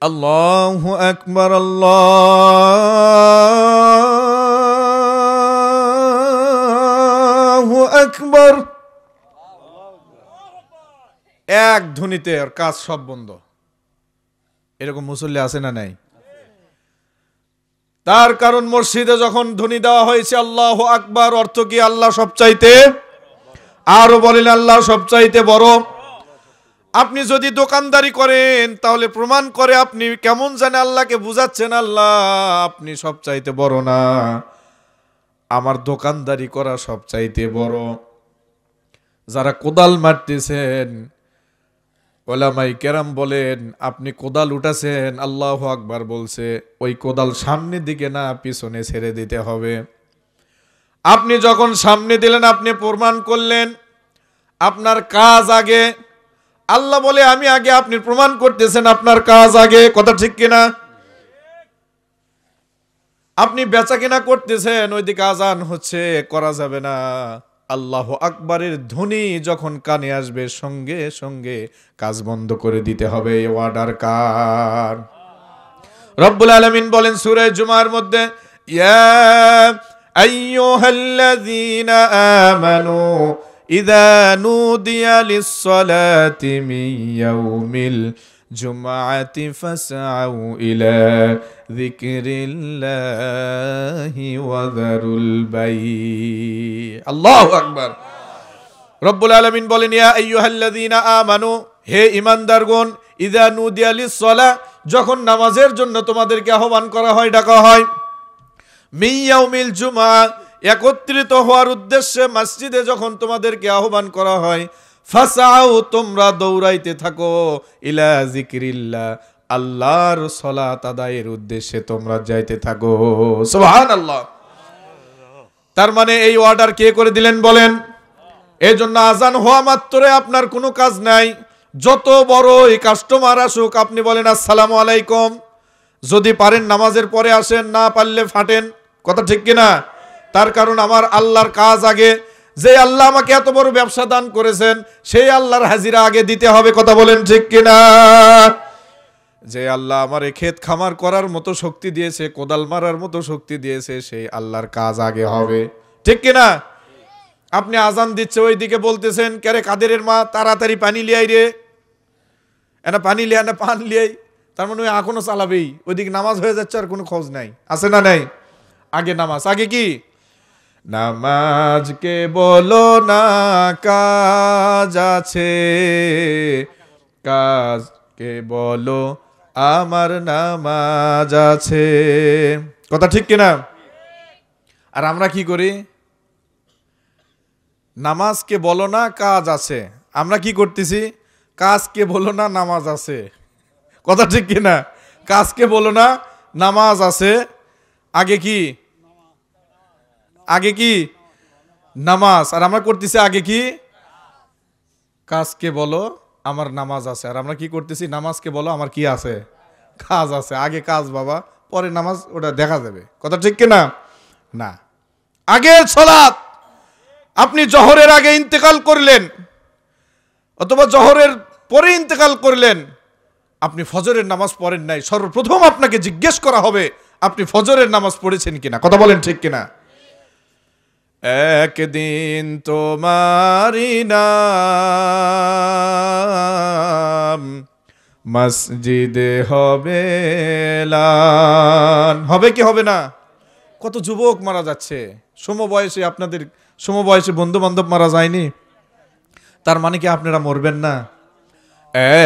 আল্লাহু আকবার, আল্লাহু আকবার। এক ধ্বনিতে আর কাজ সব বন্ধ। এরকম মুসল্লি আছে না নাই? তার কারণ মসজিদে যখন ধ্বনি দেওয়া হয়েছে আল্লাহু আকবার, অর্থ কি? আল্লাহ সবচাইতে, আরো বলেন আল্লাহ সবচাইতে বড়। আপনি যদি দোকানদারি করেন তাহলে প্রমাণ করে আপনি কেমন জানে আল্লাহকে বুঝাচ্ছেন, আল্লাহ আপনি সবচাইতে বড় না, আমার দোকানদারি করা সবচাইতে বড়। যারা কোদাল মারতেছেন ওলামাই কেরাম বলেন আপনি কোদাল উঠাছেন, আল্লাহু আকবার বলছে, ওই কোদাল সামনের দিকে না পিছনে ছেড়ে দিতে হবে। আপনি যখন সামনে দিলেন আপনি প্রমাণ করলেন আপনার কাজ আগে। আল্লাহ বলে আমি আগে, আপনি প্রমাণ করতেছেন আপনার কাজ আগে। কথা ঠিক কিনা? আপনি বেচা কিনা করতেছেন, ওইদিকে আজান হচ্ছে, করা যাবে না। আল্লাহু আকবারের ধ্বনি যখন কানে আসবে সঙ্গে সঙ্গে কাজ বন্ধ করে দিতে হবে। এই অর্ডার কার? রব্বুল আলামিন বলেন সূরা জুমার মধ্যে, ইয়া আইয়ুহাল্লাযীনা আমানু ইযা নুদিয়া লিস-সালাতি মিন ইয়াউমিল জুমআতি ফাসআউ ইলা যিকরিল্লাহি ওয়া যারুল বাই। আল্লাহু আকবার। রব্বুল আলামিন বলেন ইয়া আইয়ুহাল্লাযীনা আমানু, হে ঈমানদারগণ, ইযা নুদিয়া লিস-সালাহ, যখন নামাজের জন্য তোমাদেরকে আহ্বান করা হয়, ডাকা হয়, মিন ইয়াউমিল জুমআ, একত্রিত হওয়ার উদ্দেশ্যে মসজিদে যখন তোমাদেরকে আহ্বান করা হয়, ফাসাউ, তোমরা দৌড়াইতে থাকো, ইলা যিকরিল্লাহ, আল্লাহর সালাত আদায়ের উদ্দেশ্যে তোমরা যাইতে থাকো। সুবহানাল্লাহ। তার মানে এই অর্ডার কে করে দিলেন বলেন? এই জন্য আজান হওয়া মাত্রই আপনার কোনো কাজ নাই, যত বড় এই কাস্টমার আসুক আপনি বলেন আসসালামু আলাইকুম। যদি পারেন নামাজের পরে আসেন, না পারলে ফাটেন। কথা ঠিক কিনা? তার কারণ আমার আল্লাহর কাজ আগে। যে আল্লাহ আমাকে এত বড় ব্যবসা দান করেছেন সেই আল্লাহর হাজিরা আগে দিতে হবে। কথা বলেন ঠিক কিনা? যে আল্লাহ আমার এই ক্ষেত খামার করার মতো শক্তি দিয়েছে, কোদাল মারার মতো শক্তি দিয়েছে, সেই আল্লাহর কাজ আগে হবে। ঠিক কিনা? আপনি আজান দিচ্ছে, ওইদিকে বলতেছেন কেরে কাদেরের মা তাড়াতাড়ি পানি লিয়াই রে, এনা পানি লিয়া না পান লিয়াই। তার মানে ওই এখনো চালাবেই, ওইদিকে নামাজ হয়ে যাচ্ছে আর কোনো খোঁজ নাই। আছে না নাই? আগে নামাজ। আগে কি? নামাজকে বলো না কাজ আছে, কাজকে বলো আমার নামাজ আছে। কথা ঠিক কিনা? আর আমরা কি করি? নামাজকে বলো না কাজ আছে, আমরা কি করতেছি? কাজকে বলো না নামাজ আছে। কথা ঠিক কিনা? কাজকে বলো না নামাজ আছে, আগে কি? আগে কি? নামাজ। আর আমরা করতেছি আগে কি? কাজকে বলো আমার নামাজ আছে। আর আমরা কি করতেছি? নামাজকে বলো আমার কি আছে? কাজ আছে। আগে কাজ বাবা, পরে নামাজ, ওটা দেখা যাবে। কথা ঠিক কিনা? না, আগে সালাত। আপনি জোহরের আগে ইন্তেকাল করলেন অথবা জোহরের পরে ইন্তেকাল করলেন, আপনি ফজরের নামাজ পড়েন নাই, সর্বপ্রথম আপনাকে জিজ্ঞেস করা হবে আপনি ফজরের নামাজ পড়েছেন কিনা। কথা বলেন ঠিক কিনা? একদিন তোমারি নাম মসজিদে হবে এলান। হবে কি হবে না? কত যুবক মারা যাচ্ছে সমবয়সে, আপনাদের সমবয়সে বন্ধু বান্ধব মারা যায়নি? তার মানে কি আপনারা মরবেন না?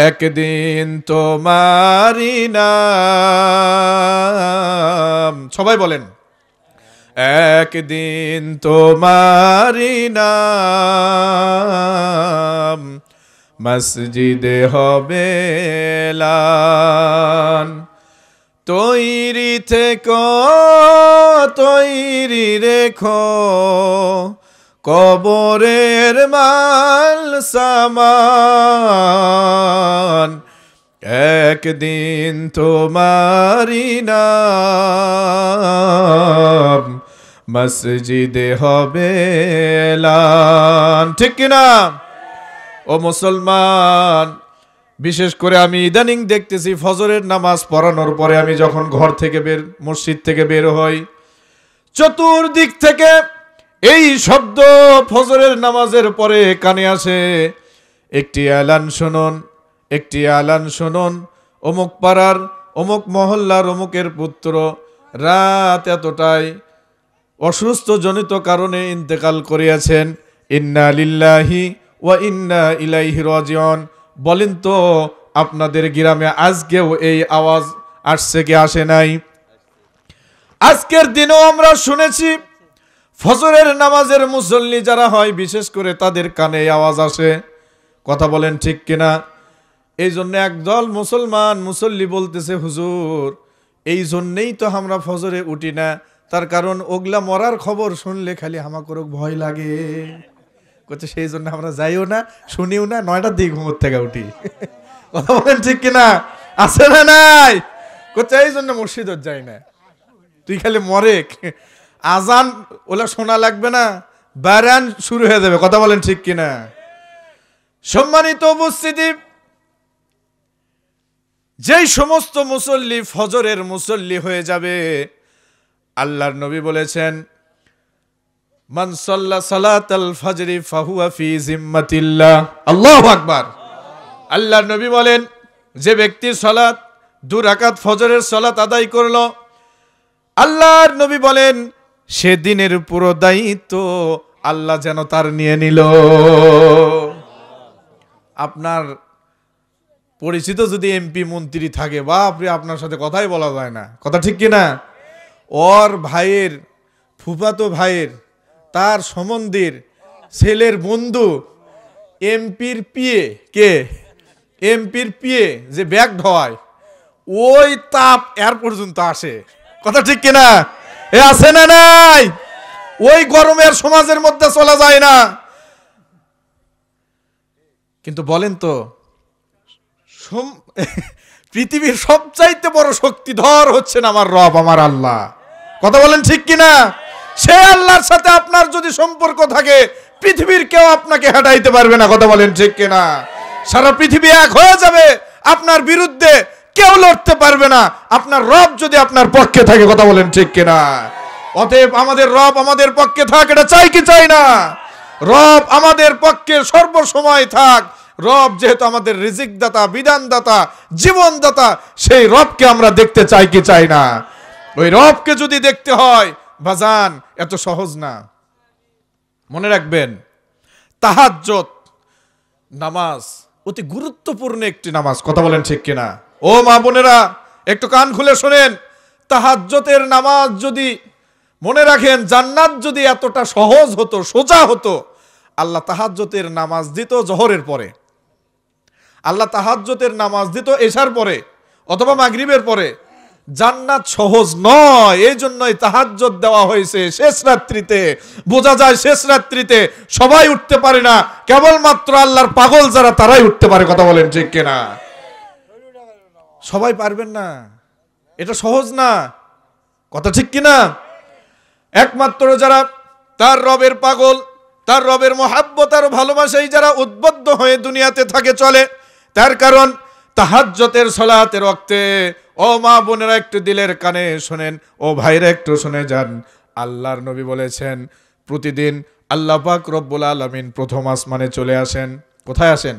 একদিন তোমারি নাম, সবাই বলেন, একদিন তোমারি নাম মসজিদে হবে এলান। তৈরি থেকো, তৈরি রেখো, কবরের মাল সামান, একদিন তোমারি নাম মসজিদে হবে এলান। ঠিক কিনা? ও মুসলমান, বিশেষ করে আমি ইদানিং দেখতেছি ফজরের নামাজ পড়ানোর পরে আমি যখন ঘর থেকে মসজিদ থেকে বের হই, চতুর্দিক থেকে এই শব্দ ফজরের নামাজের পরে কানে আসে, একটি এলান শুনুন, একটি এলান শুনুন, অমুক পাড়ার অমুক মহল্লার অমুকের পুত্র রাত এতটায় অসুস্থ জনিত কারণে ইন্তেকাল করিয়াছেন, ইন্না লিল্লাহি ওয়া ইন্না ইলাইহি রাজিউন। বলেন তো আপনাদের গ্রামে আজকেও এই আওয়াজ আসছে কি আসে নাই? আজকের দিনেও আমরা শুনেছি ফজরের নামাজের মুসল্লি যারা হয় বিশেষ করে তাদের কানে আওয়াজ আসে। কথা বলেন ঠিক কিনা? এই জন্য একদল মুসলমান মুসল্লি বলতেছে, হুজুর এই জন্যেই তো আমরা ফজরে উঠি না, তার কারণ ওগলা মরার খবর শুনলে খালি আমাকে ভয় লাগে। করছে সেই জন্য আমরা যাইও না, শুনিও না, 9টার দিকে ঘুমোর থেকে উঠি। কথা বলেন ঠিক কিনা? আছে না নাই? করছে এই জন্য মসজিদত যাই না, তুই খালি মরে আজান ওলা শোনা লাগবে না, বারান শুরু হয়ে যাবে। কথা বলেন ঠিক কিনা? সম্মানিত উপস্থিতি, যেই সমস্ত মুসল্লি ফজরের মুসল্লি হয়ে যাবে, আল্লাহর নবী বলেছেন মান সাল্লা সালাতাল ফজরি ফাহুয়া ফি জিম্মাতিল্লাহ। আল্লাহু আকবার। আল্লাহর নবী বলেন যে ব্যক্তি সালাত 2 রাকাত ফজরের সালাত আদায় করলো, আল্লাহর নবী বলেন সে দিনের পুরো দায়িত্ব আল্লাহ যেন তার নিয়ে নিল। আপনার পরিচিত যদি এমপি মন্ত্রী থাকে, বাপরে আপনার সাথে কথাই বলা যায় না। কথা ঠিক কিনা? ওর ভাইয়ের, ফুফাতো ভাইয়ের, তার সম্বন্ধীর ছেলের বন্ধু এমপির পিএ, কে এমপির পিএ যে ব্যাগ ঢোয়ায়, ওই তাপ এর পর্যন্ত আসে। কথা ঠিক কিনা? এ আছে না নাই? ওই গরমের সমাজের মধ্যে চলা যায় না। কিন্তু বলেন তো পৃথিবীর সবচাইতে বড় শক্তিধর হচ্ছেন আমার রব, আমার আল্লাহ। কথা বলেন ঠিক কিনা? সে আল্লাহর সাথে আপনার যদি সম্পর্ক থাকে, পৃথিবীর কেউ আপনাকে হাঁটাইতে পারবে না। কথা বলেন ঠিক কিনা? সারা পৃথিবী এক হয়ে যাবে, আপনার বিরুদ্ধে কেউ লড়তে পারবে না, আপনার রব যদি আপনার পক্ষে থাকে। কথা বলেন ঠিক কিনা? অতএব আমাদের রব আমাদের পক্ষে থাক, এটা চাই কি চাই না? রব আমাদের পক্ষে সর্বসময় থাক। রব যেহেতু আমাদের রিজিক দাতা, বিধান দাতা, জীবন দাতা, সেই রবকে আমরা দেখতে চাই কি চাই না? ওই রবকে যদি দেখতে হয় বাজান, এত সহজ না। মনে রাখবেন, তাহাজ্জুদ নামাজ অতি গুরুত্বপূর্ণ একটি নামাজ। কথা বলেন ঠিক কিনা? ও মা বোনেরা একটু কান খুলে শোনেন, তাহাজ্জুদের নামাজ যদি মনে রাখেন, জান্নাত যদি এতটা সহজ হতো, সোজা হতো, আল্লাহ তাহাজ্জুদের নামাজ দিত জোহরের পরে, আল্লাহ তাহাজ্জুদের নামাজ দিত এশার পরে অথবা মাগরিবের পরে। জান্নাত সহজ নয়, এই জন্যই তাহাজ্জুদ দেওয়া হয়েছে শেষ রাত্রিতে। বোঝা যায় শেষ রাত্রিতে সবাই উঠতে পারে না, কেবলমাত্র আল্লাহর পাগল যারা তারাই উঠতে পারে। কথা বলেন ঠিক কিনা? সবাই পারবেন না, এটা সহজ না। কথা ঠিক কিনা? একমাত্র যারা তার রবের পাগল, তার রবের মহাব্বত আর ভালোবাসায় যারা উদ্বুদ্ধ হয়ে দুনিয়াতে থাকে চলে, তার কারণ তাহাজ্জুদের সালাতের ওয়াক্তে, ও মা বোনেরা একটু দিলের কানে শোনেন, ও ভাইরা একটু শুনে যান। আল্লাহর নবী বলেছেন প্রতিদিন আল্লাহ পাক রব্বুল আলামিন প্রথম আসমানে চলে আসেন। কোথায় আসেন?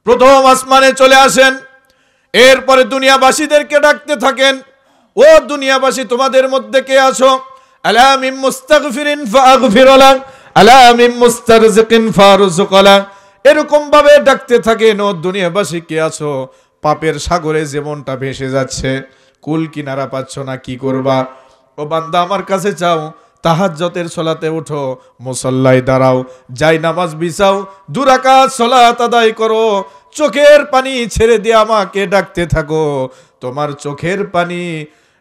প্রথম আসমানে চলে আসেন। এরপরে দুনিয়াবাসীদেরকে ডাকতে থাকেন, ও দুনিয়াবাসী তোমাদের মধ্যে কে আছো? আলা মিন মুস্তাগফিরিন ফাগফির লাক, আলা মিন মুস্তারজিকিন ফারযুক লাক। এরকম ভাবে ডাকতে থাকেন, ও দুনিয়াবাসী কে আছো? পাপের সাগরে জীবনটা ভেসে যাচ্ছে, কুল কিনারা পাচ্ছ না, কি করবা? ও বান্দা আমার কাছে চাও, তাহাজ্জুদের সালাতে ওঠো, মুসাল্লায় দাঁড়াও, যাই নামাজ বিছাও, 2 রাকাত সালাত আদায় করো, চোখের পানি ছেড়ে দিয়ে আমাকে ডাকতে থাকো। তোমার চোখের পানি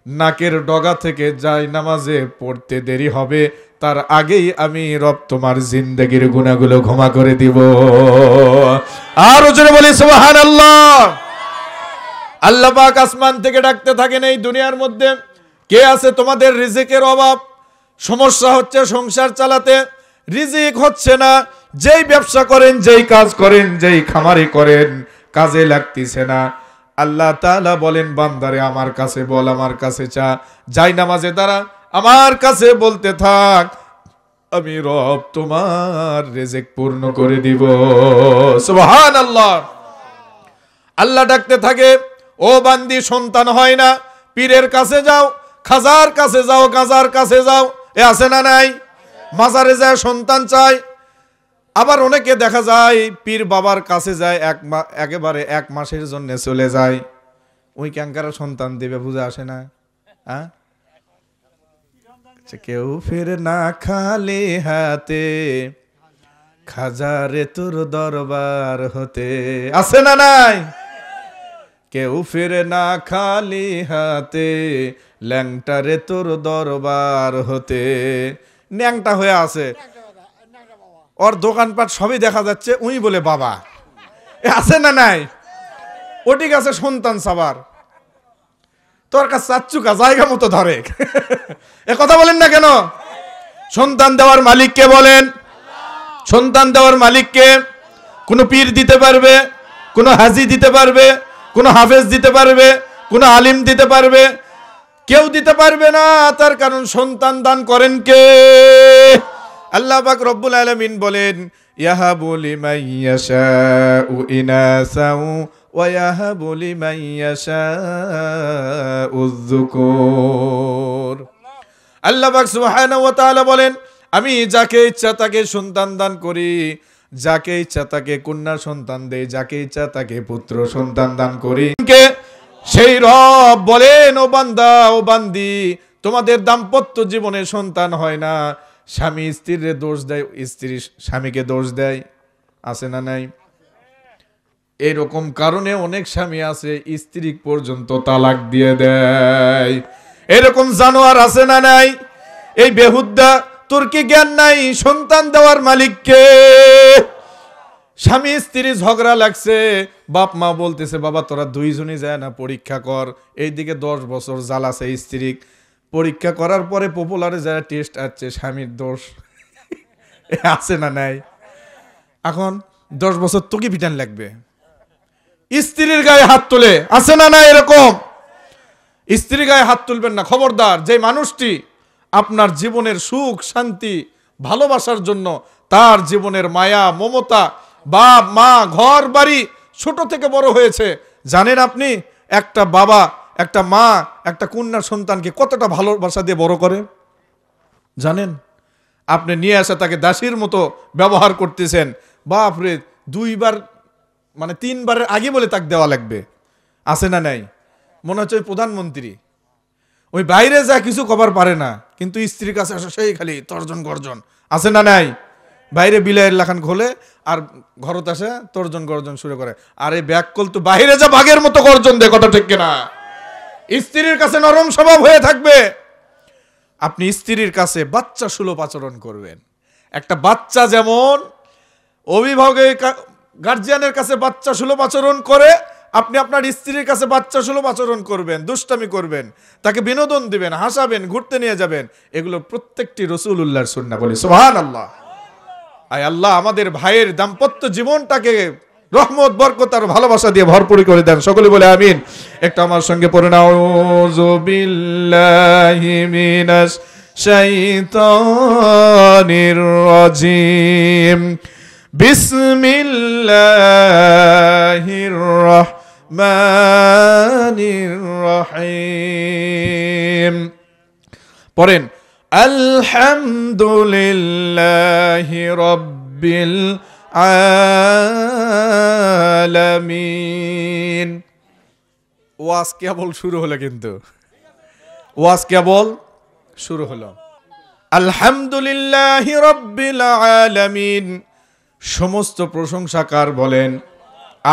নাকের ডগা থেকে যাই নামাজে পড়তে দেরি হবে, তার আগেই আমি রব তোমার জিন্দেগির গুনাহগুলো ক্ষমা করে দিব। আর জোরে বলি সুবহানাল্লাহ। আল্লাহ পাক আসমান থেকে ডাকতে থাকেন, এই দুনিয়ার মধ্যে কে আছে তোমাদের রিজিকের অভাব, সমস্যা হচ্ছে সংসার চালাতে, রিজিক হচ্ছে না, যেই ব্যবসা করেন, যেই কাজ করেন, যেই খামারি করেন, কাজে লাগতেছে না। আল্লাহ তাআলা বলেন বান্দারে আমার কাছে বল, আমার কাছে চা, যাই নামাজে দাঁড়া, আমার কাছে বলতে থাক, আমি রব তোমার রিজিক পূর্ণ করে দিব। সুবহানাল্লাহ। আল্লাহ ডাকতে থাকে, ও বান্দি সন্তান হয় না, পীরের কাছে যাও, খাজার কাছে যাও, গাজার কাছে যাও, এ আছে না নাই? মাজারে যায় সন্তান চায়। আবার অনেকে দেখা যায় পীর বাবার কাছে যায়, একেবারে 1 মাসের জন্য চলে যায়, ওই ক্যাঙ্কার সন্তান দেবে, বুঝে আসে না? হ্যাঁ, কেউ ফেরে না খালি হাতে, খাজারে তোর দরবার হতে, আছে না নাই? কেউ ফিরে না খালি হাতে, ল্যাংটারে তোর দরবার হতে। ন্যাংটা হয়ে আছে, ওর দোকানপাট সবই দেখা যাচ্ছে, উই বলে বাবা, আছে না নাই? ওটি কাছে সন্তান সাবার, তোর কাছে চাচ্চুকা জায়গা মতো ধরে। এ কথা বলেন না কেন? সন্তান দেওয়ার মালিককে বলেন, সন্তান দেওয়ার মালিককে। কোন পীর দিতে পারবে, কোন হাজি দিতে পারবে, কোন হাফেজ দিতে পারবে, কোন আলিম দিতে পারবে? কেউ দিতে পারবে না। তার কারণ সন্তান দান করেন কে? আল্লাহ পাক রব্বুল আলামিন বলেন, ইয়াহাবু লিমান ইয়াশাউ ইনাসাউ ওয়া ইয়াহাবু লিমান ইয়াশাউ যুকুর। আল্লাহ পাক সুবহানাহু ওয়া তাআলা বলেন, আমি যাকে ইচ্ছা তাকে সন্তান দান করি, যাকে ইচ্ছা তাকে কন্যা সন্তান দেই, যাকে ইচ্ছা তাকে পুত্র সন্তান দান করি। সেই রব বলেন, ও বান্দা, ও বান্দি, তোমাদের দাম্পত্য জীবনে সন্তান হয় না, স্বামী স্ত্রীর দোষ দেয়, স্ত্রী স্বামীকে দোষ দেয়, আছে না নাই? এরকম কারণে অনেক স্বামী আছে স্ত্রী পর্যন্ত তালাক দিয়ে দেয়। এরকম জানোয়ার আছে না নাই? এই বেহুদ্দা, তোর কি জ্ঞান নাই সন্তান দেওয়ার মালিককে? স্বামী স্ত্রী ঝগড়া লাগছে, বাপ মা বলতেছে, বাবা তোরা দুইজনই যায় না পরীক্ষা কর। এইদিকে 10 বছর জ্বালাছে স্ত্রী, পরীক্ষা করার পরে পপুলারে যারা টেস্ট আসছে স্বামীর দোষ, আছে না নাই? এখন 10 বছর তোকে পিটান লাগবে, স্ত্রীর গায়ে হাত তুলে, আছে না নাই? এরকম স্ত্রীর গায়ে হাত তুলবেন না, খবরদার। যে মানুষটি আপনার জীবনের সুখ শান্তি ভালোবাসার জন্য তার জীবনের মায়া মমতা, বাপ মা ঘর বাড়ি ছোট থেকে বড় হয়েছে, জানেন আপনি একটা বাবা একটা মা একটা কন্যা সন্তানকে কতটা ভালোবাসা দিয়ে বড় করে? জানেন? আপনি নিয়ে আসা তাকে দাসীর মতো ব্যবহার করতেছেন, বাপরে 2 বার মানে 3 বারের আগে বলে তাকে দেওয়া লাগবে, আছে না নাই? মনে হচ্ছে ওই প্রধানমন্ত্রী, ওই বাইরে যা কিছু কবার পারে না, কিন্তু স্ত্রীর কাছে আসে সেই খালি তর্জন গর্জন, আছে না নাই? বাইরে বিলাইয়ের লাখান খোলে আর ঘরত আসে তর্জন গর্জন শুরু করে। আরে ব্যাককল তো বাইরে যা বাঘের মতো গর্জন দেয়, কথা ঠিক কিনা? স্ত্রীর কাছে নরম স্বভাব হয়ে থাকবে। আপনি স্ত্রীর কাছে বাচ্চা সুলভ আচরণ করবেন। একটা বাচ্চা যেমন অভিভাবকের গার্জিয়ানের কাছে বাচ্চা সুলভ আচরণ করে, আপনি আপনার স্ত্রীর কাছে বাচ্চা সুলভ আচরণ করবেন, দুষ্টামি করবেন, তাকে বিনোদন দিবেন, হাসাবেন, ঘুরতে নিয়ে যাবেন। এগুলো প্রত্যেকটি রাসূলুল্লাহর সুন্নাহ, বলি সুবহানাল্লাহ। আয় আল্লাহ আমাদের ভাইয়ের দাম্পত্য জীবনটাকে রহমত বরকত আর ভালোবাসা দিয়ে ভরপুর করে দেন, সকলে বলে আমিন। একটা আমার সঙ্গে পড়ে নাও, আউযু বিল্লাহি মিনাশ শাইতানির রাজিম, বিসমিল্লাহির রাহমানির রহিম। পড়েন, আলহামদুলিল্লাহি রাব্বিল আলামিন। ওয়াজ কেবল শুরু হলো, কিন্তু ওয়াজ কেবল শুরু হলো। আলহামদুলিল্লাহি রাব্বিল আলামিন, সমস্ত প্রশংসা কার বলেন?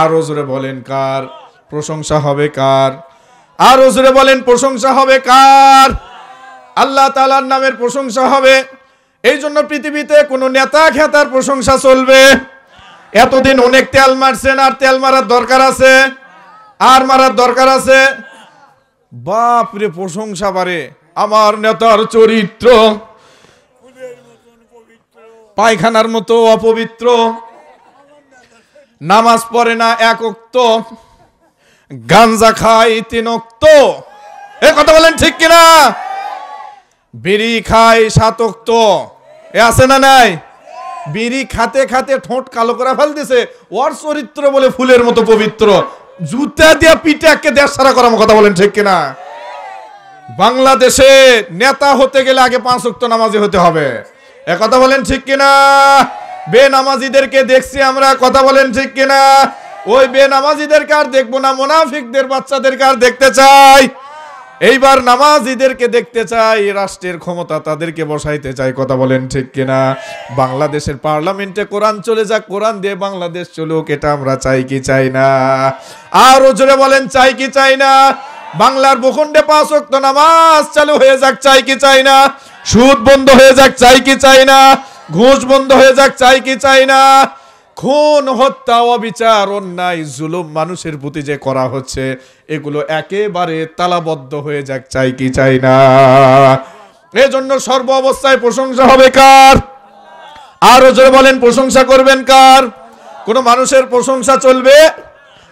আরো জোরে বলেন, কার প্রশংসা হবে? কার? আরো জোরে বলেন, প্রশংসা হবে কার? আল্লাহ তাআলার নামের প্রশংসা হবে। এই জন্য পৃথিবীতে কোনো নেতা খেতার প্রশংসা চলবে? এতদিন অনেক তেল মারছেন, আর তেল মারার দরকার আছে? আর মারার দরকার আছে? বাপরে প্রশংসা বাড়ে, আমার নেতার চরিত্র পায়খানার মতো অপবিত্র, নামাজ পড়ে না 1 ওয়াক্ত, গাঞ্জা খায় 3 ওয়াক্ত, এ কথা বলেন ঠিক কিনা? বিড়ি খায় 7 ওয়াক্ত, এ আছে না নাই? বিড়ি খাতে খাতে ঠোঁট কালো করে ফেল দিছে, ওর চরিত্র বলে ফুলের মতো পবিত্র, জুতা দিয়া পিঠে একে দেশ সারা করার কথা বলেন ঠিক কিনা? বাংলাদেশে নেতা হতে গেলে আগে 5 ওয়াক্ত নামাজি হতে হবে, এ কথা বলেন ঠিক কিনা? বেনামাজিদেরকে দেখছি আমরা, কথা বলেন ঠিক কিনা? ওই বেনামাজিদেরকে আর দেখবো না, মুনাফিকদের বাচ্চাদেরকে আর দেখতে চাই। এইবার নামাজিদেরকে দেখতে চাই, রাষ্ট্রের ক্ষমতা তাদেরকে বসাইতে চাই, কথা বলেন ঠিক কিনা? বাংলাদেশের পার্লামেন্টে কোরআন চলে যাক, কোরআন দিয়ে বাংলাদেশ চলুক, এটা আমরা চাই কি চাই না? আরো জোরে বলেন, চাই কি চাই না? বাংলার ভূখণ্ডে 5 ওয়াক্ত নামাজ চালু হয়ে যাক, চাই কি চাই না? সুদ বন্ধ হয়ে যাক, চাই কি চাই না? ঘুষ বন্ধ হয়ে যাক, চাই কি চাই না? খুন, হত্যা, অবিচার, অন্যায়, জুলুম মানুষের প্রতি যে করা হচ্ছে, এগুলো একেবারে তালাবদ্ধ হয়ে যাক, চাই কি চাই না? এজন্য সর্ব অবস্থায় প্রশংসা হবে কার? আরো জোরে বলেন, প্রশংসা করবেন কার? কোন মানুষের প্রশংসা চলবে?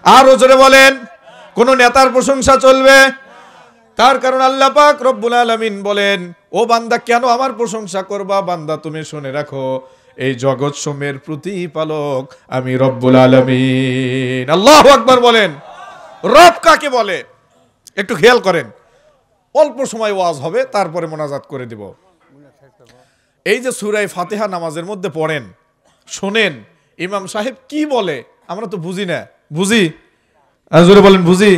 আরো জোরে বলেন, কোন নেতার প্রশংসা চলবে? তার কারণ আল্লাহ পাক রব্বুল আলামিন বলেন, ও বান্দা কেন আমার প্রশংসা করবা? বান্দা তুমি শুনে রাখো, এই জগৎ সমূহের প্রতিপালক আমি রব্বুল আলামিন। আল্লাহু আকবার বলেন। রব কাকে বলে একটু খেয়াল করেন, অল্প সময় ওয়াজ হবে, তারপরে মোনাজাত করে দিব। এই যে সূরা ফাতিহা নামাজের মধ্যে পড়েন, শোনেন ইমাম সাহেব কি বলে, আমরা তো বুঝি না। বুঝি? জোরে বলেন, বুঝি?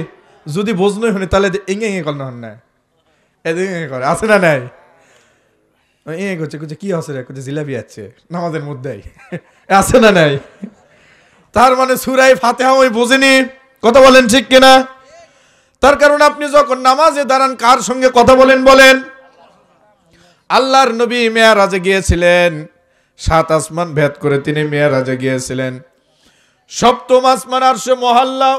যদি বোঝনই হনি তাহলে এঙে এঙে করেন হন না, এদিকে করে আছে না নাই? এ করছে, করছে কি আছে রে, করছে জিলাপি আছে নামাজের মধ্যেই, আছে না নাই? তার মানে সূরা ফাতিহা ওই বোঝেনি, কথা বলেন ঠিক কিনা? তার কারণ আপনি যখন নামাজে দাঁড়ান কার সঙ্গে কথা বলেন? বলেন। আল্লাহর নবী মেরাজে গিয়েছিলেন, 7 আসমান ভেদ করে তিনি মেরাজে গিয়েছিলেন। 7ম আসমান আরশে মহল্লা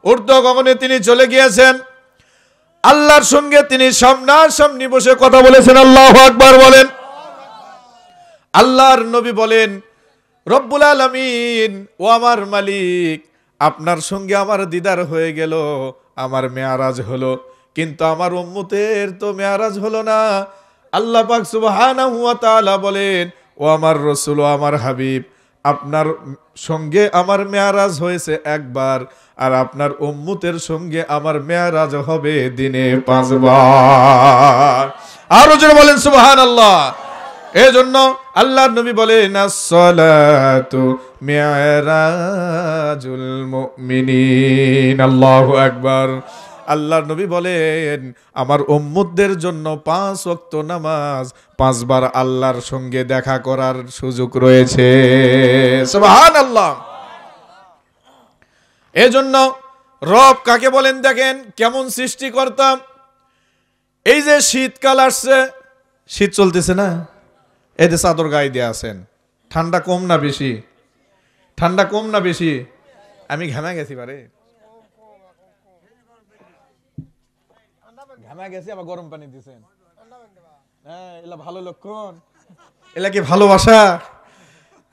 ঊর্ধ্ব গগনে তিনি চলে গিয়েছেন, আল্লাহর সঙ্গে তিনি সামনাসামনি বসে কথা বলেছেন। আল্লাহু আকবার বলেন। আল্লাহর নবী বলেন, রব্বুল আলামিন, ও আমার মালিক, আপনার সঙ্গে আমার দিদার হয়ে গেল, আমার মেয়ারাজ হলো, কিন্তু আমার উম্মতের তো মেয়ারাজ হলো না। আল্লাহ পাক সুবহানাহু ওয়া তাআলা বলেন, ও আমার রাসূল, ও আমার হাবিব, আপনার সঙ্গে আমার মেয়ারাজ হয়েছে একবার, আর আপনার উম্মতের সঙ্গে আমার মেয়ারাজ হবে দিনে 5 বার। আরো জোরে বলেন সুবহানাল্লাহ। এজন্য আল্লাহর নবী বলেন, as-salatu মি'রাজুল মুমিনিন। আল্লাহু আকবার। আল্লাহর নবী বলেন, আমার উম্মতদের জন্য 5 ওয়াক্ত নামাজ, 5 বার আল্লাহর সঙ্গে দেখা করার সুযোগ রয়েছে। সুবহানাল্লাহ। এজন্য রব কাকে বলেন দেখেন, কেমন সৃষ্টিকর্তা। এই যে শীতকাল আসছে, শীত চলতেছে না, এই যে চাদর গায়ে দিয়ে আছেন, ঠান্ডা কম না বেশি? ঠান্ডা কম না বেশি? আমি ঘামা গেছি, বারে ঘামা গেছি, আবার গরম পানি দিছেন। হ্যাঁ, এলা ভালো লক্ষণ, এলা কি ভালোবাসা?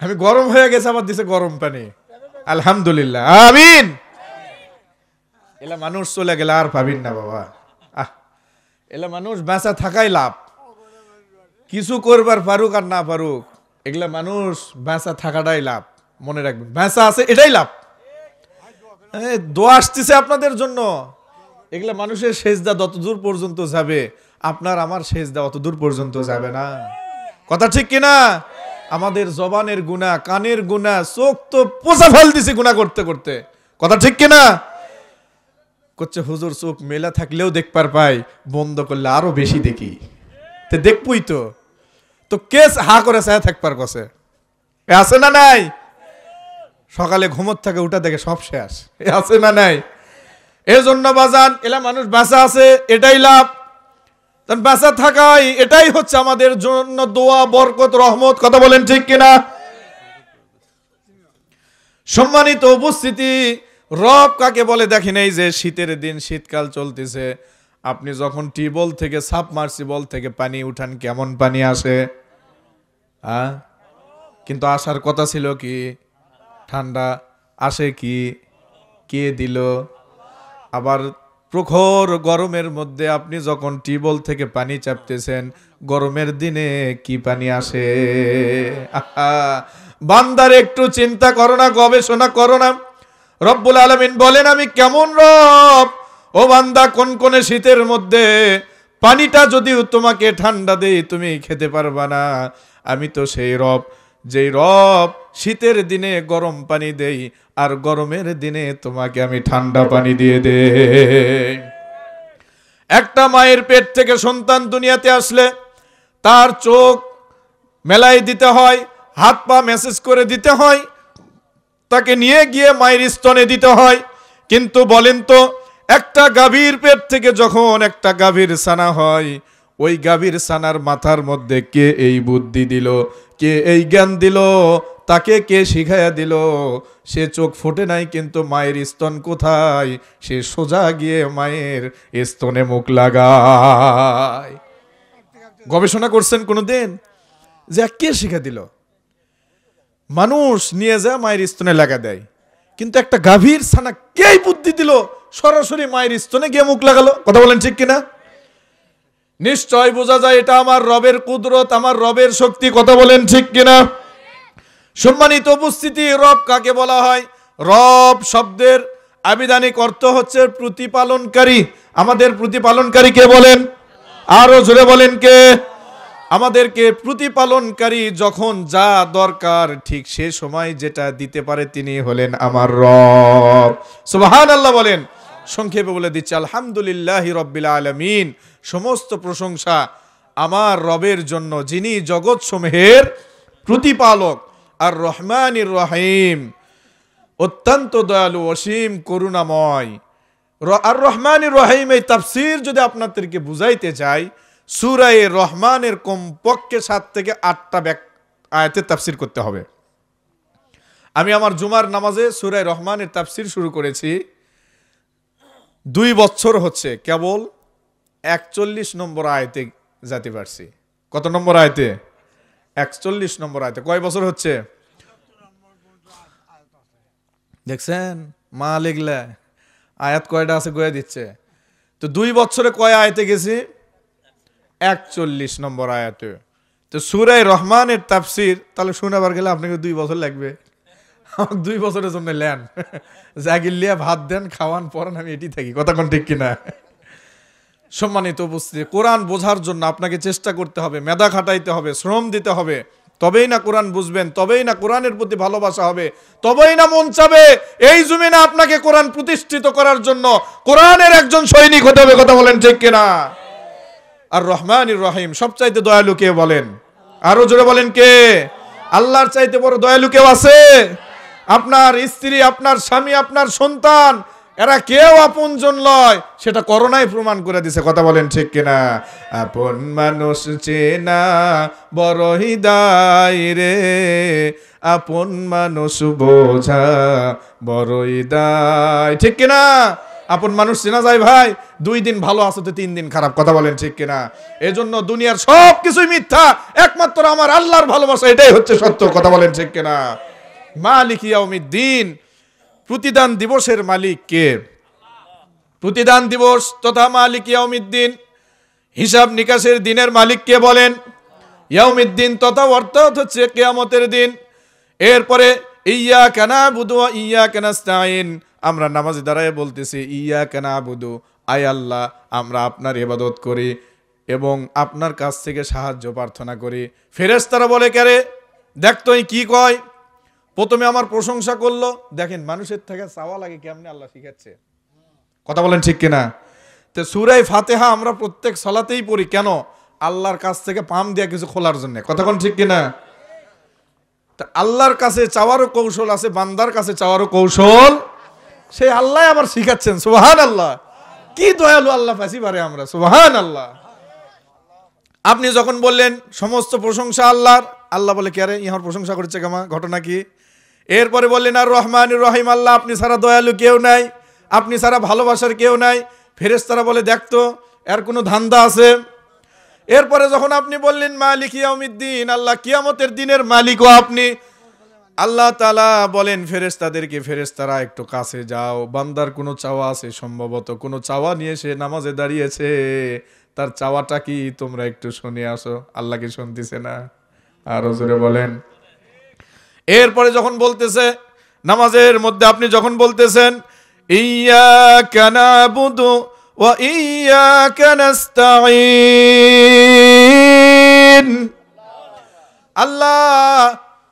আমি গরম হয়ে গেছে, আবার দিছে গরম পানি। আলহামদুলিল্লাহ, আমিন। এলা মানুষ চলে গেলে আর পাবিন না বাবা। এলা মানুষ বেঁচা থাকাই লাভ, কিছু করবার পারুক আর না পারুক, এগুলা মানুষ বেঁচা থাকাটাই লাভ। মনে রাখবেন, বেঁচা আছে এটাই লাভ। দোয়া আসতেছে আপনাদের জন্য, এগুলা মানুষের সেজদা যত দূর পর্যন্ত যাবে, আপনার আমার সেজদা অত দূর পর্যন্ত যাবে না। কথা ঠিক কিনা? আমাদের জবানের গুনাহ, কানের গুনাহ, চোখ তো পোষা ফেল দিছে গুনাহ করতে করতে। কথা ঠিক কিনা? করছে হুজুর, চোখ মেলা থাকলেও দেখবার পাই, বন্ধ করলে আরো বেশি দেখি। তো দেখবই তো কেস হা করে চায় থাকবার কাছে, আছে না নাই? সকালে ঘুমোর থাকে, উঠা দেখে সব শেষ, আছে না নাই? এজন্য বাজান, এলা মানুষ বাঁচা আছে এটাই লাভ, বাঁচা থাকাই এটাই হচ্ছে আমাদের জন্য দোয়া, বরকত, রহমত। কথা বলেন ঠিক কিনা? সম্মানিত উপস্থিতি, রব কাকে বলে দেখেন, এই যে শীতের দিন, শীতকাল চলতেছে, আপনি যখন টিউবওয়েল থেকে, সাবমার্সিবল থেকে পানি উঠান, কেমন পানি আসে? কিন্তু আসার কথা ছিল কি ঠান্ডা। আসে কি? কে দিল? আবার প্রখর গরমের মধ্যে আপনি যখন টিউবওয়েল থেকে পানি চাপতেছেন, গরমের দিনে কি পানি আসে? আহা, বান্দার একটু চিন্তা করো না, গবেষণা করো না। রব্বুল আলামিন বলেন, আমি কেমন রব? ও বান্দা, কোন কোন শীতের মধ্যে পানিটা যদিও তোমাকে ঠান্ডা দেই, তুমি খেতে পারবা না। আমি তো সেই রব, যেই রব শীতের দিনে গরম পানি দেই, আর গরমের দিনে তোমাকে আমি ঠান্ডা পানি দিয়ে দেই। একটা মায়ের পেট থেকে সন্তান দুনিয়াতে আসলে তার চোখ মেলাই দিতে হয়, হাত পা মেসেজ করে দিতে হয়, তাকে নিয়ে গিয়ে মায়ের স্তনে দিতে হয়। কিন্তু বলেন তো, একটা গাভীর পেট থেকে যখন একটা গাভীর ছানা হয়, ওই গাভীর ছানার মাথার মধ্যে কে এই বুদ্ধি দিল, কে এই জ্ঞান দিল, তাকে কে শিখাইয়া দিল? সে চোখ ফোটে নাই, কিন্তু মায়ের স্তন কোথায়? সে সোজা গিয়ে মায়ের স্তনে মুখ লাগায়। গবেষণা করছেন কোনোদিন যে কে শিখা দিল? মানুষ নিয়ে যায় মায়ের স্তনে লাগা দেয়, কিন্তু একটা গাভীর ছানা কে বুদ্ধি দিল সরাসরি মায়ের স্তনে গিয়ে মুখ লাগালো? কথা বলেন ঠিক কিনা? নিশ্চয় বোঝা যায় এটা আমার রবের কুদরত, আমার রবের শক্তি। কথা বলেন ঠিক কিনা? সম্মানিত উপস্থিতি, রব কাকে বলা হয়? রব শব্দের আবিধানিক অর্থ হচ্ছে প্রতিপালনকারী। আমাদের প্রতিপালনকারী কে বলেন? আরো জোরে বলেন কে? আমাদেরকে প্রতিপালনকারী, যখন যা দরকার ঠিক সে সময় যেটা দিতে পারে তিনি হলেন আমার রব। সুবহানাল্লাহ বলেন। সংক্ষেপে বলে দিচ্ছি, আলহামদুলিল্লাহি রাব্বিল আলামিন। সমস্ত প্রশংসা আমার রবের জন্য, যিনি জগৎ সমূহের প্রতিপালক, আর রহমানির রহিম, অত্যন্ত দয়ালু, অসীম করুণাময়। আর রহমানির রহিম এই তাফসীর যদি আপনাদেরকে বুঝাইতে চাই, সূরা রহমানের কমপক্ষে 7 থেকে 8টা আয়াতের তাফসীর করতে হবে। আমি আমার জুমার নামাজে সূরা রহমানের তাফসীর শুরু করেছি, 2 বছর হচ্ছে, কেবল 41 নম্বর আয়াতে যেতে পারছি। কত নম্বর আয়াতে? 41 নম্বর আয়াতে। কয় বছর হচ্ছে দেখছেন? মা লিখলে আয়াত কয়টা আছে গোয়া দিচ্ছে। তো 2 বছরে কয় আয়াতে গেছি? 41 নম্বর আয়াতে। তো সূরা রহমানের তাফসীর তাহলে শোনাবার গেলে আপনাকে 2 বছর লাগবে। 2 বছরের জন্য লেন, জাগিলিয়া ভাত দেন, খাওয়ান, পড়ান, আমি এটি থাকি। কথা কোন ঠিক কিনা? সম্মানিত উপস্থিতি, কোরআন বোঝার জন্য আপনাকে চেষ্টা করতে হবে, মেধা খাটাইতে হবে, শ্রম দিতে হবে। তবেই না কোরআন বুঝবেন, তবেই না কোরআনের প্রতি ভালোবাসা হবে, তবেই না মন চাবে এই জমিনে আপনাকে কোরআন প্রতিষ্ঠিত করার জন্য কোরআনের একজন সৈনিক হতে হবে। কথা বলেন ঠিক কিনা? আর রহমানির রহিম, সবচাইতে দয়ালু কে বলেন? আরো জোরে বলেন কে? আল্লাহর চাইতে বড় দয়ালু কেউ আছে? আপনার স্ত্রী, আপনার স্বামী, আপনার সন্তান, এরা কেউ আপনজন লয়, সেটা করোনায় প্রমাণ করে দিছে। কথা বলেন ঠিক কিনা? আপন মানুষ চেনা বড় হৃদয় রে, আপন মানুষ বোঝা বড় হৃদয়। ঠিক কিনা? আপন মানুষ চেনা যায় ভাই, 2 দিন ভালো আছো তো 3 দিন খারাপ। কথা বলেন ঠিক কিনা? এজন্য দুনিয়ার সব কিছুই মিথ্যা, একমাত্র আমার আল্লাহর ভালোবাসা এটাই হচ্ছে সত্য। কথা বলেন ঠিক কিনা? মালিক ইয়াউমিদ্দিন, প্রতিদান দিবসের মালিক কে? প্রতিদান দিবস তথা মালিক ইয়াউমিদ্দিন, হিসাব নিকাশের দিনের মালিক কে বলেন? ইয়াউমিদ্দিন তথা অর্থাৎ হচ্ছে কিয়ামতের দিন। এরপরে ইয়্যাকা না'বুদু ওয়া ইয়্যাকা নাস্তাঈন, আমরা নামাজে দাঁড়ায় বলতেছি ইয়্যাকা না'বুদু, আয় আল্লাহ আমরা আপনার ইবাদত করি এবং আপনার কাছ থেকে সাহায্য প্রার্থনা করি। ফেরেশতারা বলে কেরে দেখ তো কি কয়। প্রথমে আমার প্রশংসা করলো, দেখেন মানুষের থেকে চাওয়া লাগে কেমনে আল্লাহ শিখাচ্ছে। কথা বলেন ঠিক কিনা? তো সূরা ফাতিহা আমরা প্রত্যেক সালাতেই পড়ি কেন? আল্লাহর কাছ থেকে পাম দিয়া কিছু খোলার জন্য। কথা কোন ঠিক কিনা? তা আল্লাহর কাছে চাওয়ারও কৌশল আছে, বান্দার কাছে চাওয়ারও কৌশল সেই আল্লাহ আবার শিখাচ্ছেন। সুবহানাল্লাহ, কি দয়ালু আল্লাহ পাইছি পারে আমরা। সুবহানাল্লাহ। আপনি যখন বললেন সমস্ত প্রশংসা আল্লাহর, আল্লাহ বলে কে রে ইহার প্রশংসা করছে কেমন, ঘটনা কি? এরপরে বললেন আর রহমানির রহিম, আল্লাহ আপনি ছাড়া দয়ালু কেউ নাই, আপনি ছাড়া ভালোবাসার কেউ নাই। ফেরেশতারা বলে দেখতো এর কোনো ধান্দা আছে? এরপরে যখন আপনি বললেন মালিক ইয়াউমিদ্দিন, আল্লাহ কিয়ামতের দিনের মালিকও আপনি, আল্লাহ তাআলা বলেন ফেরেশতাদেরকে, ফেরেশতারা একটু কাছে যাও, বান্দার কোনো চাওয়া আছে, সম্ভবত কোনো চাওয়া নিয়ে সে নামাজে দাঁড়িয়েছে, তার চাওয়াটা কি তোমরা একটু শুনে আসো। আল্লাহ কি শুনতেছে না? আরো জোরে বলেন। এরপরে যখন বলতেছে নামাজের মধ্যে আপনি যখন বলতেছেন ইয়্যাকা না'বুদু ওয়া ইয়্যাকা নাস্তাঈন, আল্লাহ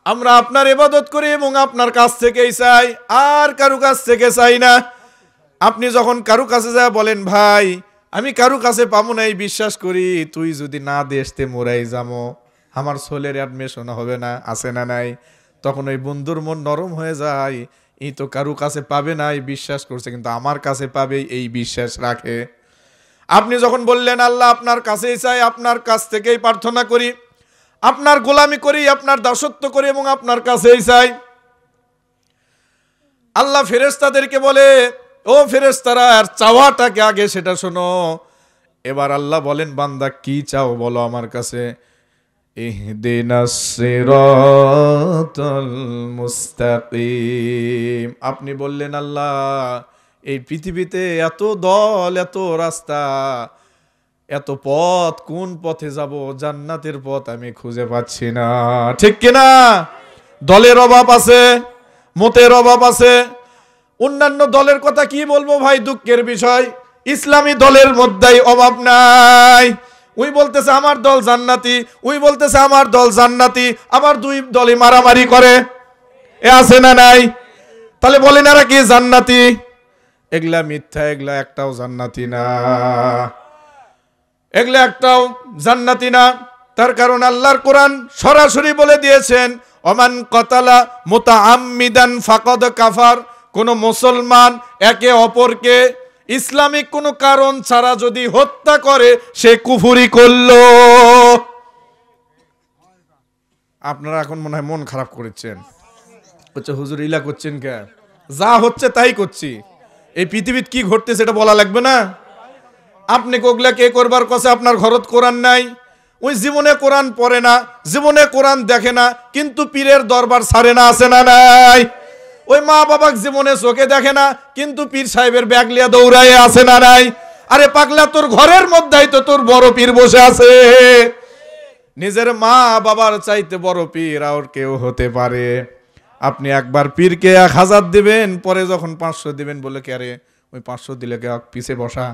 আমরা আপনার ইবাদত করি এবং আপনার কাছ থেকেই চাই, আর কারো কাছ থেকে চাই না। আপনি যখন কারো কাছে যায় বলেন ভাই আমি কারো কাছে পাবো না এই বিশ্বাস করি, তুই যদি না দেশতে মোরাই যাবো, আমার ছেলের অ্যাডমিশন হবে না, আছে না নাই? তখন ওই বন্ধুর মন নরম হয়ে যায়, এই তো কারো কাছে পাবে না এই বিশ্বাস করছে, কিন্তু আমার কাছে পাবে এই বিশ্বাস রাখে। আপনি যখন বললেন আল্লাহ আপনার কাছেই চাই, আপনার কাছ থেকেই প্রার্থনা করি, আপনার গোলামি করি, আপনার দাসত্ব করি এবং আপনার কাছেই চাই, আল্লাহ ফেরেশতাদেরকে বলে ও ফেরেশতারা আর চাওয়াটাকে আগে সেটা শোনো। এবার আল্লাহ বলেন বান্দা কি চাও বলো আমার কাছে। ইহদিনাস সিরাতাল মুস্তাকিম, আপনি বললেন আল্লাহ এই পৃথিবীতে এত দল, এত রাস্তা, এত পথ, কোন পথে যাব? জান্নাতের পথ আমি খুঁজে পাচ্ছি না, ঠিক কিনা? দলের অভাব আছে, মতের অভাব আছে। অন্যান্য দলের কথা কি বলবো ভাই, দুঃখের বিষয় ইসলামী দলের মধ্যেই অভাব নাই। ওই বলতেছে আমার দল জান্নাতি, ওই বলতেছে আমার দল জান্নাতি, আবার দুই দলই মারামারি করে, এ আছে না নাই? তাহলে বলেন এরা কি জান্নাতি? এগুলা মিথ্যা, এগুলা একটাও জান্নাতি না, এগুলা একটাও জান্নাতি না। তার কারণ আল্লাহর কোরআন সরাসরি বলে দিয়েছেন ওমান কতালা মুতাআম্মিদান ফাকাদ কাফার, কোন মুসলমান একে অপরকে ইসলামিক কোন কারণ ছাড়া যদি হত্যা করে সে কুফরি করলো। আপনারা এখন মনে হয় মন খারাপ করেছেন, হচ্ছে হুজুর ইলা করছেন কে? যা হচ্ছে তাই করছি, এই পৃথিবীতে কি ঘটতেছে এটা বলা লাগবে না? আপনি কোগলা কে করবার কাছে আপনার ঘরত কোরআন নাই, ওই জীবনে কোরআন পড়ে না, জীবনে কোরআন দেখে না, কিন্তু পীরের দরবার ছাড়ে না, আছে না নাই? ওই মা বাবাকে জীবনে চোখে দেখে না, কিন্তু পীর সাহেবের ব্যাগ লিয়া দৌড়ায়, আছে না নাই? আরে পাগলা তোর ঘরের মধ্যেই তো তোর বড় পীর বসে আছে। নিজের মা বাবার চাইতে বড় পীর আর কেউ হতে পারে? আপনি একবার পীরকে 1000 দিবেন, পরে যখন 500 দিবেন বলে কে আরে ওই 500 দিলে কে পিছে বসা,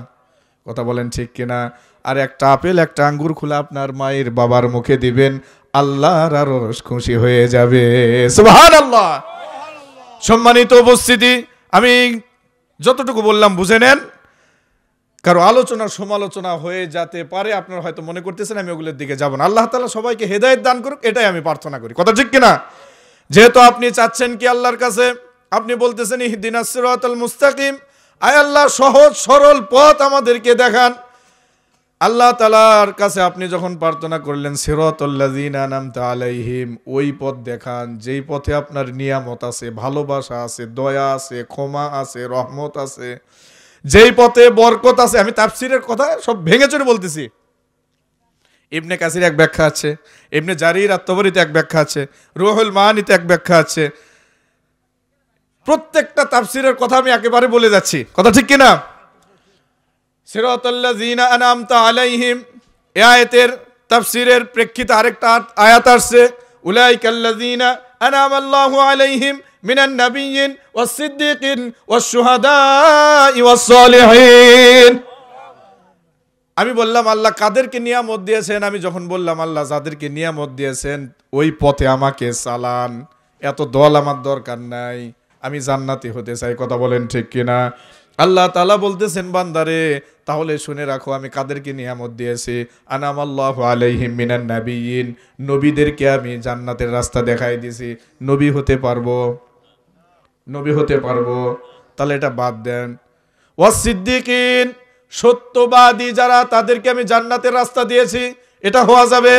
কথা বলেন ঠিক কিনা? আর একটা আপেল একটা আঙ্গুর খুলে আপনার মায়ের বাবার মুখে দিবেন, আল্লাহর আরো খুশি হয়ে যাবে। সুবহানাল্লাহ। সম্মানিত উপস্থিতি, আমি যতটুকু বললাম বুঝে নেন, কারো আলোচনা সমালোচনা হয়ে যেতে পারে, আপনারা হয়তো মনে করতেছেন আমি ওগুলোর দিকে যাব না। আল্লাহ তাআলা সবাইকে হেদায়েত দান করুক, এটাই আমি প্রার্থনা করি, কথা ঠিক কিনা? যেহেতু আপনি চাচ্ছেন কি আল্লাহর কাছে, আপনি বলতেছেন ইহদিনাস সিরাতাল মুস্তাকিম, আয় আল্লাহ সহজ সরল পথ আমাদেরকে দেখান। আল্লাহ তাআলার কাছে আপনি যখন প্রার্থনা করলেন সিরাতাল লাযিনা আনআমতা আলাইহিম, ওই পথ দেখান যেই পথে আপনার নিয়ামত আছে, ভালোবাসা আছে, দয়া আছে, ক্ষমা আছে, রহমত আছে, যেই পথে বরকত আছে। আমি তাফসীরের কথা সব ভেঙে চুরে বলতেছি। ইবনে কাসির এক ব্যাখ্যা আছে, ইবনে জারির আত-তাবরীতে এক ব্যাখ্যা আছে, রুহুল মাআনিতে এক ব্যাখ্যা আছে। প্রত্যেকটা তাফসীরের কথা আমি একেবারে বলে যাচ্ছি, কথা ঠিক কিনা? সিরাতাল লাযিনা আনআমতা আলাইহিম, এই আয়াতের তাফসীরের প্রেক্ষিতে আরেকটা আয়াত আসছে, উলাইকাল লাযিনা আনআমাল্লাহু আলাইহিম মিনান নাবিয়্যিন ওয়াস সিদ্দীকিন ওয়াস শুহাদাই ওয়াস সালিহিন। আমি বললাম আল্লাহ কাদেরকে নিয়ামত দিয়েছেন, আমি যখন বললাম আল্লাহ যাদেরকে নিয়ামত দিয়েছেন ওই পথে আমাকে চালান, এত দল আমার দরকার নাই, আমি জান্নাতি হতে চাই, কথা বলেন ঠিক কিনা? আল্লাহ তাআলা বলতেছেন বান্দারে তাহলে শুনে রাখো আমি কাদেরকে নিয়ামত দিয়েছি, আনামাল্লাহু আলাইহিম মিনান নাবিয়্যিন, নবীদেরকে আমি জান্নাতের রাস্তা দেখাই দিয়েছি। নবী হতে পারবো, নবী হতে পারবো, তাহলে এটা বাদ দেন। ওয়াস সিদ্দীকিন, সত্যবাদী যারা তাদেরকে আমি জান্নাতের রাস্তা দিয়েছি, এটা হওয়া যাবে?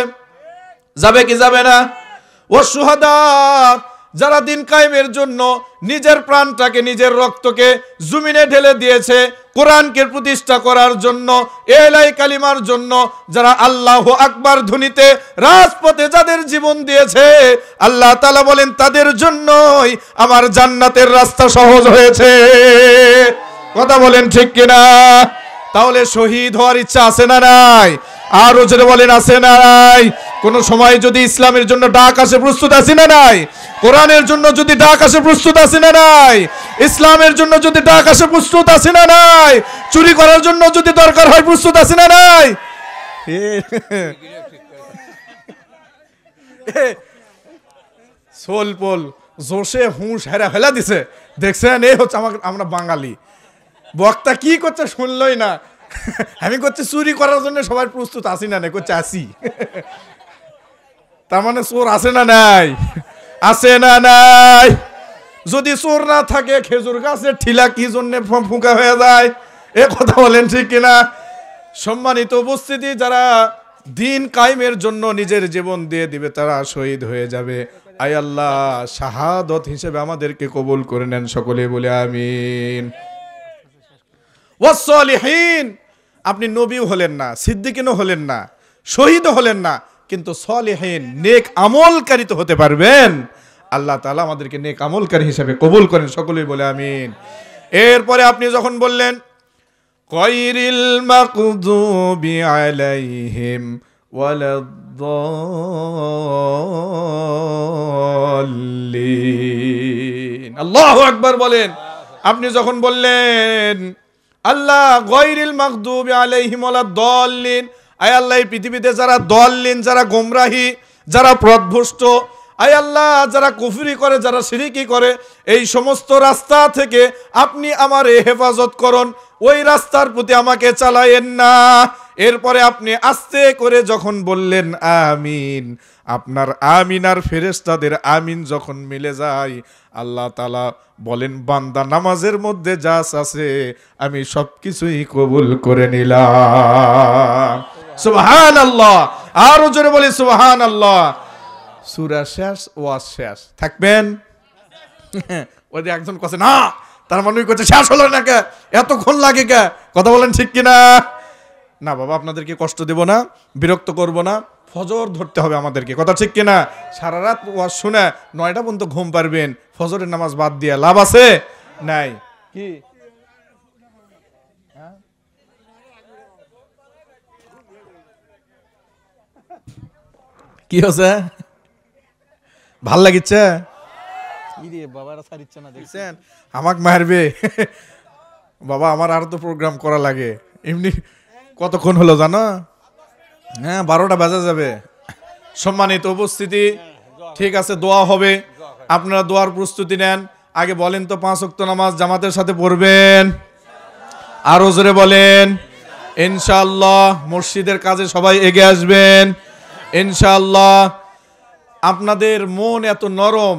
যাবে কি যাবে না? ওয়াস শুহাদা, যারা দিন কায়েমের জন্য নিজের প্রাণটাকে নিজের রক্তকে জমিনে ঢেলে দিয়েছে কোরআনকে প্রতিষ্ঠা করার জন্য, এলাই কালিমার জন্য, যারা আল্লাহু আকবার ধ্বনিতে রাজপথে যাদের জীবন দিয়েছে, আল্লাহ তাআলা বলেন তাদের জন্যই আমার জান্নাতের রাস্তা সহজ হয়েছে। কথা বলেন ঠিক কিনা? তাহলে শহীদ হওয়ার ইচ্ছা আছে না নাই? আরো জোরে বলেন আছে না নাই? কোন সময় যদি ইসলামের জন্য ডাক আসে প্রস্তুত আছি না নাই? কোরআনের জন্য যদি ডাক আসে প্রস্তুত আছি না নাই? ইসলামের জন্য যদি ডাক আসে প্রস্তুত আছি না নাই? চুরি করার জন্য যদি দরকার হয় প্রস্তুত আছি না নাই? সোলপোল জোশে হুঁশ হেরা ফেলা দিছে, দেখছেন? এই হচ্ছে আমরা বাঙালি। বক্তা কি করছে শুনলই না, আমি করছি চুরি করার জন্য সবাই প্রস্তুত আছি না নাই, করছে আসি। তার মানে চোর আছে না নাই? আছে না নাই? যদি চোর না থাকে খেজুর গাছের ঠিলা কি জন্য ফুঁকা হয়ে যায়? এ কথা বলেন ঠিক কিনা? সম্মানিত উপস্থিতি, যারা দিন কায়েমের জন্য নিজের জীবন দিয়ে দিবে তারা শহীদ হয়ে যাবে। আয় আল্লাহ শাহাদত হিসেবে আমাদেরকে কবুল করে নেন, সকলে বলে আমিন। ওয়াসসালিহিন, আপনি নবীও হলেন না, সিদ্দিকিনও হলেন না, শহীদও হলেন না, কিন্তু সলিহিন নেক আমলকারী তো হতে পারবেন। আল্লাহ তাআলা আমাদেরকে নেক আমলকারী হিসেবে কবুল করেন, সকলেই বলে আমিন। এরপরে আপনি যখন বললেন গায়রিল মাগদুবি আলাইহিম ওয়ালাদ-দাল্লিন, আল্লাহু আকবার বলেন। আপনি যখন বললেন আল্লাহ গায়রিল মাগদুবি আলাইহিম ওয়ালাদ-দাল্লিন, আয় আল্লাহ এই পৃথিবীতে যারা দল্লিন, যারা গোমরাহি, যারা পথভ্রষ্ট, আয় আল্লাহ যারা কুফরি করে, যারা শিরকি করে, এই সমস্ত রাস্তা থেকে আপনি আমার হেফাজত করুন, ওই রাস্তার প্রতি আমাকে চালায়েন না। এরপরে আপনি আস্তে করে যখন বললেন আমিন, আপনার আমিন আর ফেরেশতাদের আমিন যখন মিলে যায়, আল্লাহ তাআলা বলেন বান্দা নামাজের মধ্যে যা আছে আমি সবকিছুই কবুল করে নিলাম। সুবহানাল্লাহ, আরো জোরে বলি সুবহানাল্লাহ। সূরা শেষ, ওয়াজ শেষ, থাকবেন? ওই যে একজন কথা না, তার মানে করছে শেষ হলো না কে, এতক্ষণ লাগে কে? কথা বলেন ঠিক কিনা? না বাবা, আপনাদেরকে কষ্ট দেব না, বিরক্ত করব না, ফজর ধরতে হবে আমাদেরকে, কথা ঠিক কিনা? সারা রাত ওয়াজ শুনে 9টা পর্যন্ত ঘুম পারবেন, ফজরের নামাজ বাদ দিয়ে লাভ আছে নাই? কি কি হচ্ছে? ভাল লাগিচ্ছে? বাবারা ছাড়িচ্ছে না, দেখছেন? আমাকে মারবে বাবা, আমার আর তো প্রোগ্রাম করা লাগে। এমনি কতক্ষণ হলো জানো? হ্যাঁ 12টা বাজা যাবে। সম্মানিত উপস্থিতি, ঠিক আছে, দোয়া হবে, আপনারা দোয়ার প্রস্তুতি নেন। আগে বলেন তো 5 ওয়াক্ত নামাজ জামাতের সাথে পড়বেন? আরো জোরে বলেন ইনশাআল্লাহ। মসজিদের কাজে সবাই এগিয়ে আসবেন ইনশাআল্লাহ। আপনাদের মন এত নরম,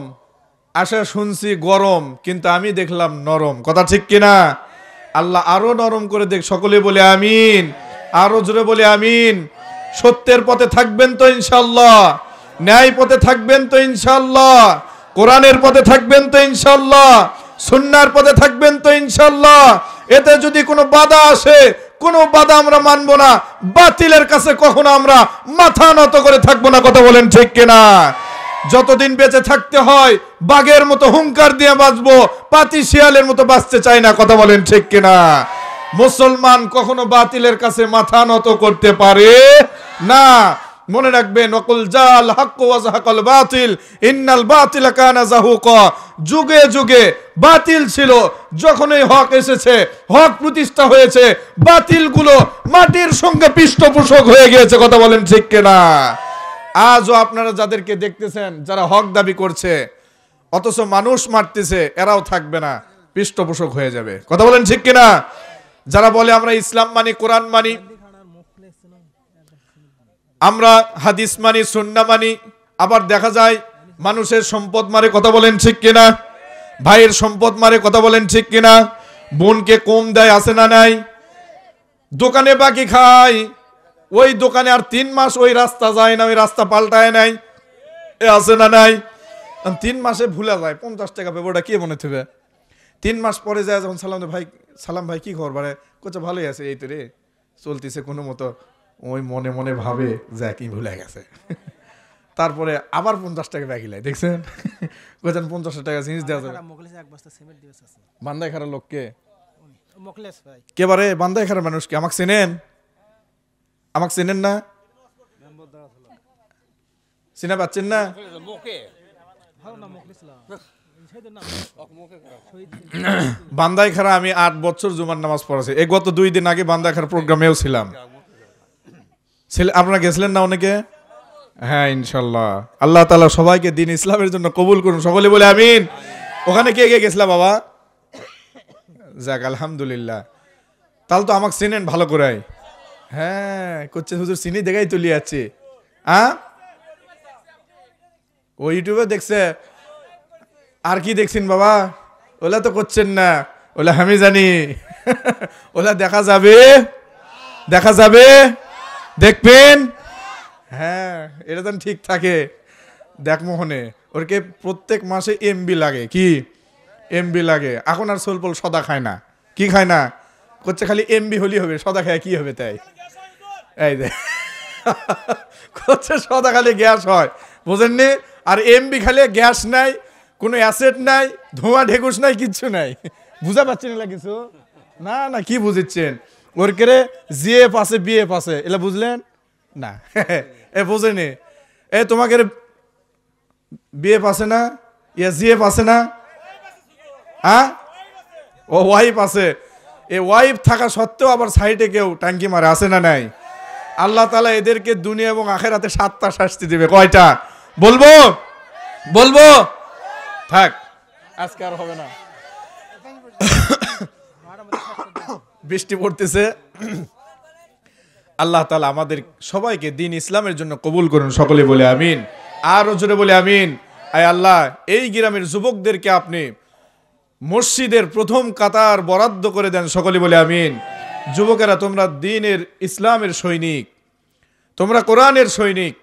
আশা শুনছি গরম, কিন্তু আমি দেখলাম নরম, কথা ঠিক কিনা? আল্লাহ আরো নরম করে দেখ, সকলে বলে আমিন, আরো জোরে বলে আমিন। সত্যের পথে থাকবেন তো ইনশাআল্লাহ? ন্যায় পথে থাকবেন তো ইনশাআল্লাহ? কোরআনের পথে থাকবেন তো ইনশাআল্লাহ? সুন্নাহর পথে থাকবেন তো ইনশাআল্লাহ? এতে যদি কোনো বাধা আসে, কোনো বাধা আমরা মানব না, বাতিলের কাছে কখনো আমরা মাথা নত করে থাকবো না, কথা বলেন ঠিক কিনা? যতদিন বেঁচে থাকতে হয় বাঘের মতো হুঙ্কার দিয়ে বাঁচবো, পাতি শিয়ালের মতো বাঁচতে চাই না, কথা বলেন ঠিক কিনা? মুসলমান কখনো বাতিলের কাছে মাথা নত করতে পারে না। মনে রাখবেন ওয়াকুল জাল হক ওয়া যাহাকাল বাতিল ইন্নাল বাতিলা কানা যাহুকা। যুগে যুগে বাতিল ছিল, যখন এই হক এসেছে, হক প্রতিষ্ঠা হয়েছে, বাতিলগুলো মাটির সঙ্গে পৃষ্ঠপোষক হয়ে গিয়েছে, কথা বলেন ঠিক কিনা? আজও আপনারা যাদেরকে দেখতেছেন যারা হক দাবি করছে অথচ মানুষ মারতেছে, এরাও থাকবে না, পৃষ্ঠপোষক হয়ে যাবে, কথা বলেন ঠিক কিনা? যারা বলে আমরা ইসলাম মানি, কোরআন মানি, আমরা হাদিস মানি, সুন্নাহ মানি, আবার দেখা যায় মানুষের সম্পদ মারে, কথা বলেন ঠিক কিনা? ভাইয়ের সম্পদ মারে, কথা বলেন ঠিক কিনা? বোনকে কম দেয়, আছে না নাই? দোকানে বাকি খায়, ওই দোকানে আর 3 মাস ওই রাস্তা যায় না, ওই রাস্তা পাল্টায় নাই, আছে না নাই? 3 মাসে ভুলে যায় 50 টাকা পাবে, ওটা কে মনে থাকবে? 3 মাস পরে যায় যখন সালাম ভাই কি খবর বারে, কোচা ভালোই আছে, এই তো রে চলতেছে কোনো মতো। ওই মনে মনে ভাবে যে কি ভুলে গেছে। তারপরে আবার 50 টাকা বাকি লাই, দেখছেন? কোচেন 50 টাকা জিনিস দেওয়া যাবে। বান্দায় খারাপ লোককে কে বারে? বান্দায় খারাপ মানুষ কি? আমাকে চেনেন? আমাকে চেনেন না? চিনা পাচ্ছেন না? বান্দায় খারা আমি 8 বছর জুমার নামাজ পড়াছি। এই গত 2 দিন আগে বান্দায় খারা প্রোগ্রামেও ছিলাম। আপনারা গেছিলেন না অনেকে? হ্যাঁ ইনশাল্লাহ। আল্লাহ তাআলা সবাইকে দিন ইসলামের জন্য কবুল করুন, সকলে বলে আমিন। ওখানে কে কে গেছিলা বাবা? যাক আলহামদুলিল্লাহ। তাহলে তো আমাকে চিনেন ভালো করে। হ্যাঁ করছে হুজুর চিনি দেখাই তুলি যাচ্ছে। ও ইউটিউবে দেখছে। আর কি দেখছেন বাবা? ওলা তো করছেন না, ওলা আমি জানি। ওলা দেখা যাবে, দেখা যাবে, দেখবেন। হ্যাঁ এটা যেন ঠিক থাকে। দেখ মোহনে ওরকে প্রত্যেক মাসে এমবি লাগে। কি এমবি লাগে? এখন আর সোলপল সদা খায় না। কি খায় না? করছে খালি এমবি হলি হবে, সদা খায় কি হবে? তাই এই যে করছে সদা খালি গ্যাস হয়, বুঝেননি? আর এমবি খালি গ্যাস নাই, কোনো অ্যাসেট নাই, ধোঁয়া ঢেকুস নাই, কিচ্ছু নাই। বুঝা পাচ্ছেন এলা কিছু? না না কি বুঝেছেন? ওর কেরে জিএফ আছে, বিএফ আছে, এলা বুঝলেন না? এ বুঝেনি? এ তোমাকে বিএফ আছে না, ইয়া জিএফ আছে না? ও ওয়াইফ আছে। এই ওয়াইফ থাকা সত্ত্বেও আবার সাইডে কেউ ট্যাঙ্কি মারে, আছে না নাই? আল্লাহ তাআলা এদেরকে দুনিয়া এবং আখিরাতে 7টা শাস্তি দিবে। কয়টা বলবো? বলবো? থাক আজকে আর হবে না। বৃষ্টি পড়তেছে। আল্লাহ তাআলা আমাদের সবাইকে দিন ইসলামের জন্য কবুল করুন, সকলে বলে আমিন। আর জোরে বলে আমিন। আয় আল্লাহ এই গ্রামের যুবকদেরকে আপনি মসজিদের প্রথম কাতার বরাদ্দ করে দেন, সকলে বলে আমিন। যুবকেরা তোমরা দ্বীনের ইসলামের সৈনিক, তোমরা কোরআনের সৈনিক।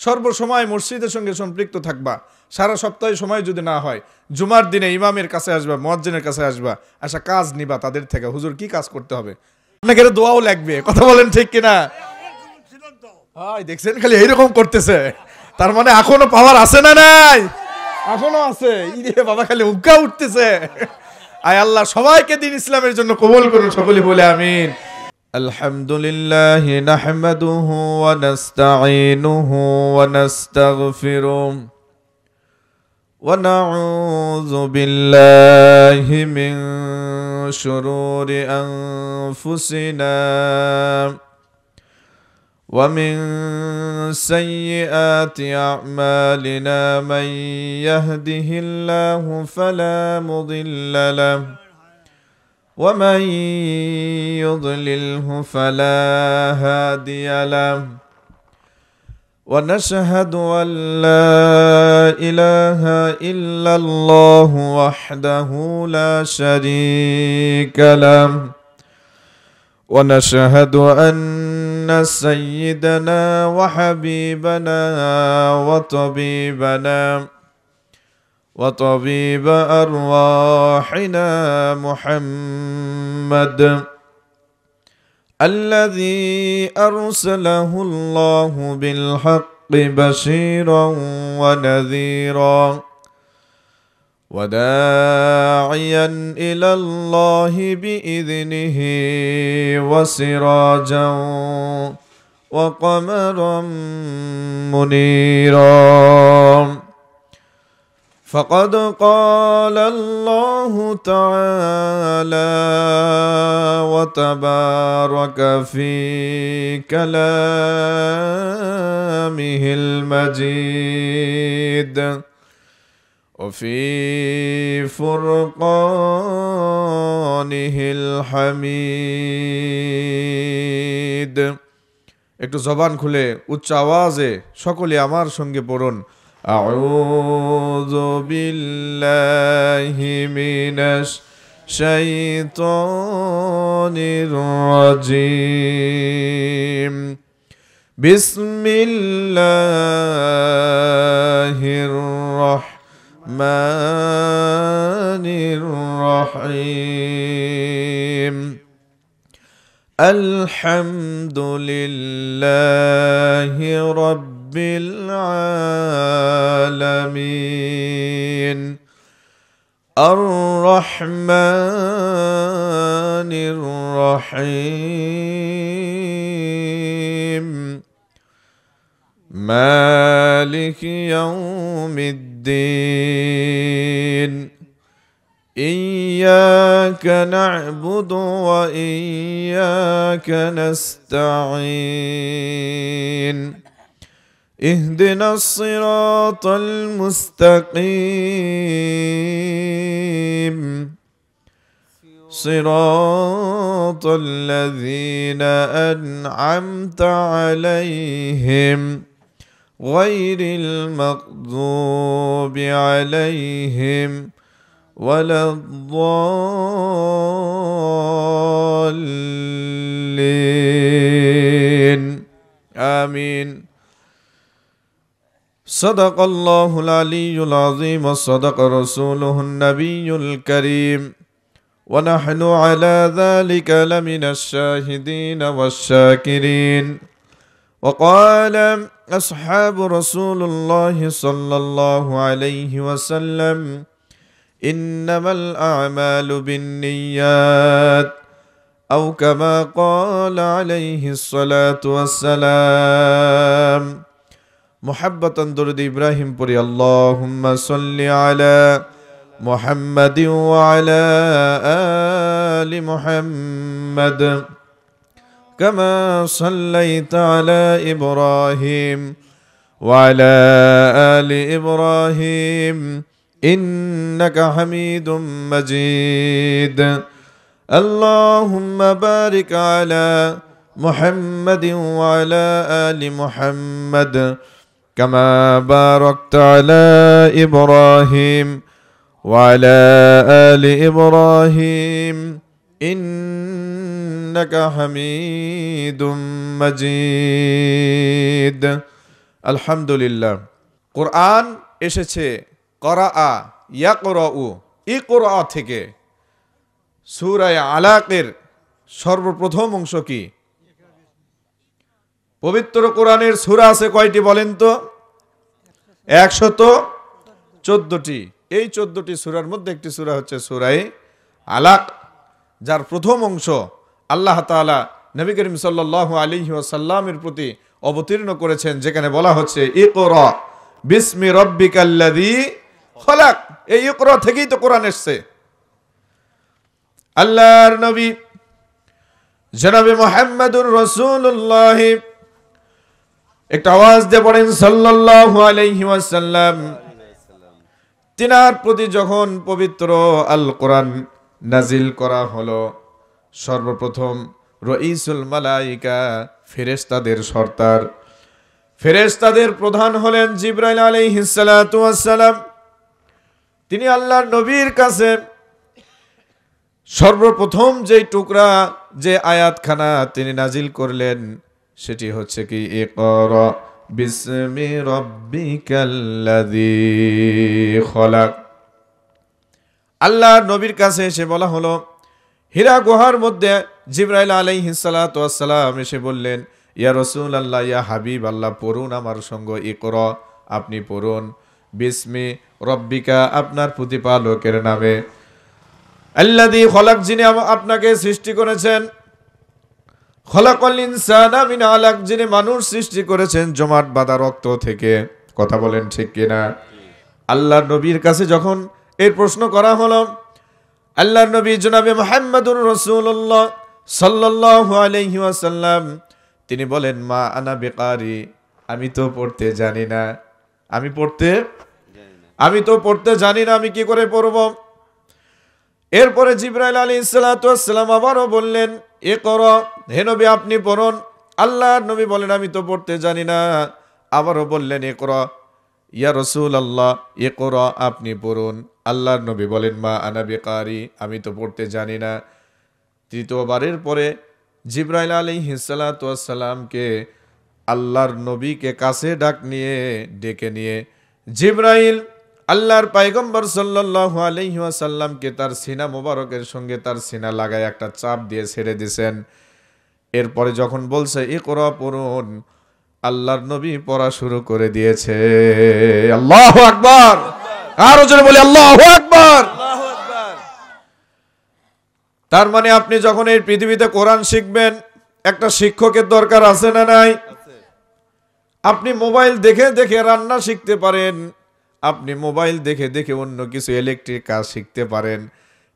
সর্বসময় মসজিদের সঙ্গে সম্পৃক্ত থাকবা। সারা সপ্তাহে সময় যদি না হয়, জুমার দিনে ইমামের কাছে আসবা, মুয়াজ্জিনের কাছে আসবা, আচ্ছা কাজ নিবা তাদের থেকে। হুজুর কি কাজ করতে হবে? আপনাকে দোয়াও লাগবে, কথা বলেন ঠিক কিনা? হয় দেখছেন খালি এইরকম করতেছে, তার মানে এখনো পাওয়ার আছে না নাই? এখনো আছে। ইরে বাবা খালি উগ্গা উঠতেছে। আয় আল্লাহ সবাইকে দিন ইসলামের জন্য কবুল করুন, সকলে বলে আমিন। আলহামদুলিল্লাহ নাহমাদুহু ওয়া নাস্তাঈনুহু ওয়া নাস্তাগফিরুহ ওয়া নাউযু বিল্লাহি মিন শুরুরি আনফুসিনা ومن سيئات أعمالنا من يهده الله فلا مضل له ومن يضلله فلا هادي له ونشهد أن لا إله إلا الله وحده لا شريك له ونشهد أن سيدنا وحبيبنا وطبيب أرواحنا محمد الذي أرسله الله بالحق بشيرا ونذيرا وداعيا إلى الله بإذنه وسراجا وقمرا منيرا فقد قال الله تعالى وتبارك في كلامه المجيد وفي فرقانه الحميد। একটু জবান খুলে উচ্চ আওয়াজে সকলে আমার সঙ্গে পড়ুন, আউযু বিল্লাহি মিনাশ শাইতানির রাজিম বিসমিল্লাহির الرحيم الحمد لله رب العالمين الرحمن الرحيم مالك يوم الدين إياك نعبد وإياك نستعين اهدنا الصراط المستقيم صراط الذين أنعمت عليهم غير المغضوب عليهم ولا الضالين آمين صدق الله العلي العظيم وصدق رسوله النبي الكريم ونحن على ذلك لمن الشاهدين والشاكرين وقال أصحاب رسول الله صلى الله عليه وسلم إنما الأعمال بالنيات أو كما قال عليه الصلاة والسلام محبة درد إبراهيم بري اللهم صل على محمد وعلى آل محمد كما صليت على إبراهيم وعلى آل إبراهيم إنك حميد مجيد اللهم بارك على محمد وعلى آل محمد كما باركت على إبراهيم وعلى آل إبراهيم إنك حميد مجيد الحمد لله قرآن এসেছে করাআ ইয়াকরাউ ইকরা থেকে সূরা আলাকের সর্বপ্রথম অংশ কি পবিত্র কোরআনের সূরা আছে কয়টি বলেন তো 114টি এই 14টি সূরার মধ্যে একটি সূরা হচ্ছে সূরা আলাক যার প্রথম অংশ আল্লাহ তাআলা নবী করিম সাল্লাল্লাহু আলাইহি ওয়াসাল্লামের প্রতি অবতীর্ণ করেছেন যেখানে বলা হচ্ছে ইকরা বিসমি রাব্বিকাল্লাযী খলাক এই ইকরা থেকেই তো কোরআন এসেছে আল্লাহর নবী জনাবে মুহাম্মদুর রাসূলুল্লাহ একটা আওয়াজ দিয়ে পড়েন সাল্লাল্লাহু আলাইহি ওয়াসাল্লাম তিনার প্রতি যখন পবিত্র আল কোরআন নাজিল করা হলো সর্বপ্রথম রাইসুল মালাইকা ফেরেশতাদের সর্দার ফেরেশতাদের প্রধান হলেন জিবরাইল আলাইহিস সালাতু ওয়াস সালাম তিনি আল্লাহর নবীর কাছে সর্বপ্রথম যেই টুকরা যে আয়াতখানা তিনি নাজিল করলেন সেটি হচ্ছে কি ইকরা বিসমি রাব্বিকাল্লাযী খলাক আল্লাহর নবীর কাছে এসে বলা হলো হীরা গুহার মধ্যে জিবরাইল আলাইহিস সালাতু ওয়াস সালাম এসে বললেন ইয়া রাসূলুল্লাহ ইয়া হাবিব আল্লাহ পড়ুন আমার সঙ্গে ইকরা আপনি পড়ুন বিসমি রব্বিকা আপনার প্রতিপালকের নামে আল্লাযী খলাক যিনি আপনাকে সৃষ্টি করেছেন খলাকাল ইনসানা মিন আলাক যিনি মানুষ সৃষ্টি করেছেন জমাট বাঁধা রক্ত থেকে কথা বলেন ঠিক কিনা আল্লাহর নবীর কাছে যখন এই প্রশ্ন করা হলো আল্লাহর নবী জনাবে মুহাম্মদুর রাসূলুল্লাহ সাল্লাল্লাহু আলাইহি ওয়াসাল্লাম তিনি বলেন মা আনা বিকারি আমি তো পড়তে জানি না আমি তো পড়তে জানি না আমি কি করে পড়ব এরপরে জিবরাইল আলাইহিস সালাতু ওয়াস সালাম আবারো বললেন ইকরা হে নবী আপনি পড়ুন আল্লাহর নবী বলেন আমি তো পড়তে জানি না আবারো বললেন ইকরা ইয়া রাসূলুল্লাহ ইকরা আপনি পড়ুন আল্লাহর নবী বলেন মা আনা বিকারি আমি তো পড়তে জানি না তৃতীয়বারের পরে জিবরাইল আলাইহিস সালাতু ওয়াস সালামকে আল্লাহর নবীকে কাছে ডেকে নিয়ে জিবরাইল আল্লাহর পয়গম্বর সাল্লাল্লাহু আলাইহি ওয়াসাল্লামকে তার সিনা মোবারকের সঙ্গে তার সিনা লাগায় একটা চাপ দিয়ে ছেড়ে দিয়েছেন। এরপরে যখন বলছে ইকরা পড়ুন, আল্লাহর নবী পড়া শুরু করে দিয়েছে। আল্লাহু আকবার, আরো জোরে বলি আল্লাহু আকবার। তার মানে আপনি যখন এই পৃথিবীতে কোরআন শিখবেন, একটা শিক্ষকের দরকার আছে না নাই? আপনি মোবাইল দেখে দেখে রান্না শিখতে পারেন, আপনি মোবাইল দেখে দেখে অন্য কিছু ইলেকট্রিক কাজ শিখতে পারেন,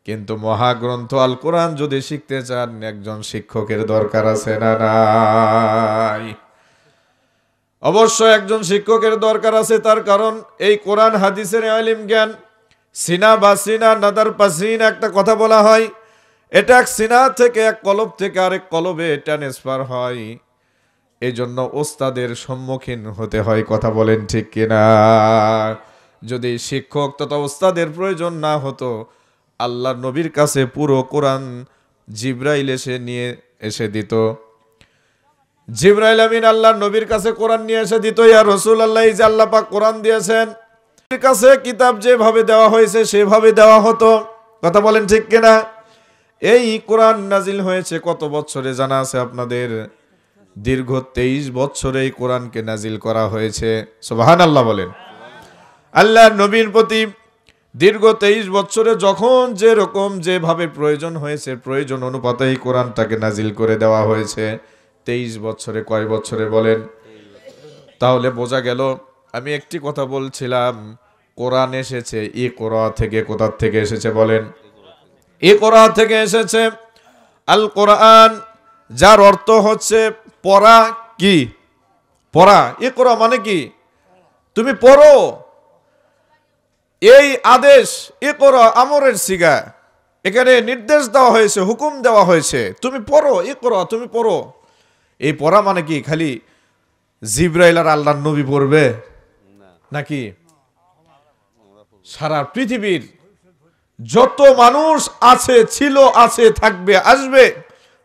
কিন্তু মহাগ্রন্থ আল কোরআন যদি শিখতে চান একজন শিক্ষকের দরকার আছে না নাই? অবশ্যই একজন শিক্ষকের দরকার আছে। তার কারণ এই কোরআন হাদিসের ইলম জ্ঞান, সিনা বা সিনা নাদার পাসিন একটা কথা বলা হয়, এটা এক সিনা থেকে এক কলব থেকে আরেক কলবে ট্রান্সফার হয়। এই জন্য ওস্তাদের সম্মুখীন হতে হয়। কথা বলেন ঠিক কিনা? যদি শিক্ষক তথা ওস্তাদের প্রয়োজন না হতো, আল্লাহর নবীর কাছে পুরো কোরআন জিবরাইল এসে নিয়ে এসে দিত। জিবরাইল আমিন আল্লাহর নবীর কাছে কোরআন নিয়ে এসে দিত, ইয়া রাসূলুল্লাহ, এই যে আল্লাহ পাক কোরআন দিয়েছেন, এর কাছে কিতাব যেভাবে দেওয়া হয়েছে সেভাবে দেওয়া হতো। কথা বলেন ঠিক কিনা? এই কোরআন নাজিল হয়েছে কত বছরে জানা আছে আপনাদের? দীর্ঘ 23 বছরে এই কোরআনকে নাজিল করা হয়েছে। সুবহানাল্লাহ বলেন। আল্লাহর নবীর প্রতি দীর্ঘ 23 বছরে যখন যেরকম যেভাবে প্রয়োজন হয়েছে, প্রয়োজন অনুপাতে এই কোরআনটাকে নাজিল করে দেওয়া হয়েছে। 23 বছরে কয় বছরে বলেন? তাহলে বোঝা গেল, আমি একটি কথা বলছিলাম, কোরআন এসেছে ইকরা থেকে। কোথা থেকে এসেছে বলেন? ইকরা থেকে এসেছে। আল কোরআন, যার অর্থ হচ্ছে পড়া। কি পড়া? ইকরা মানে কি? তুমি পড়ো। এই আদেশ ইকরা আমরের সিগা, এখানে নির্দেশ দেওয়া হয়েছে, হুকুম দেওয়া হয়েছে, তুমি পড়ো, ইকরা, তুমি পড়ো। এই পড়া মানে কি খালি জিবরাইল আর আল্লাহর নবী পড়বে নাকি? সারা পৃথিবীর যত মানুষ আছে, ছিল, আছে, থাকবে, আসবে,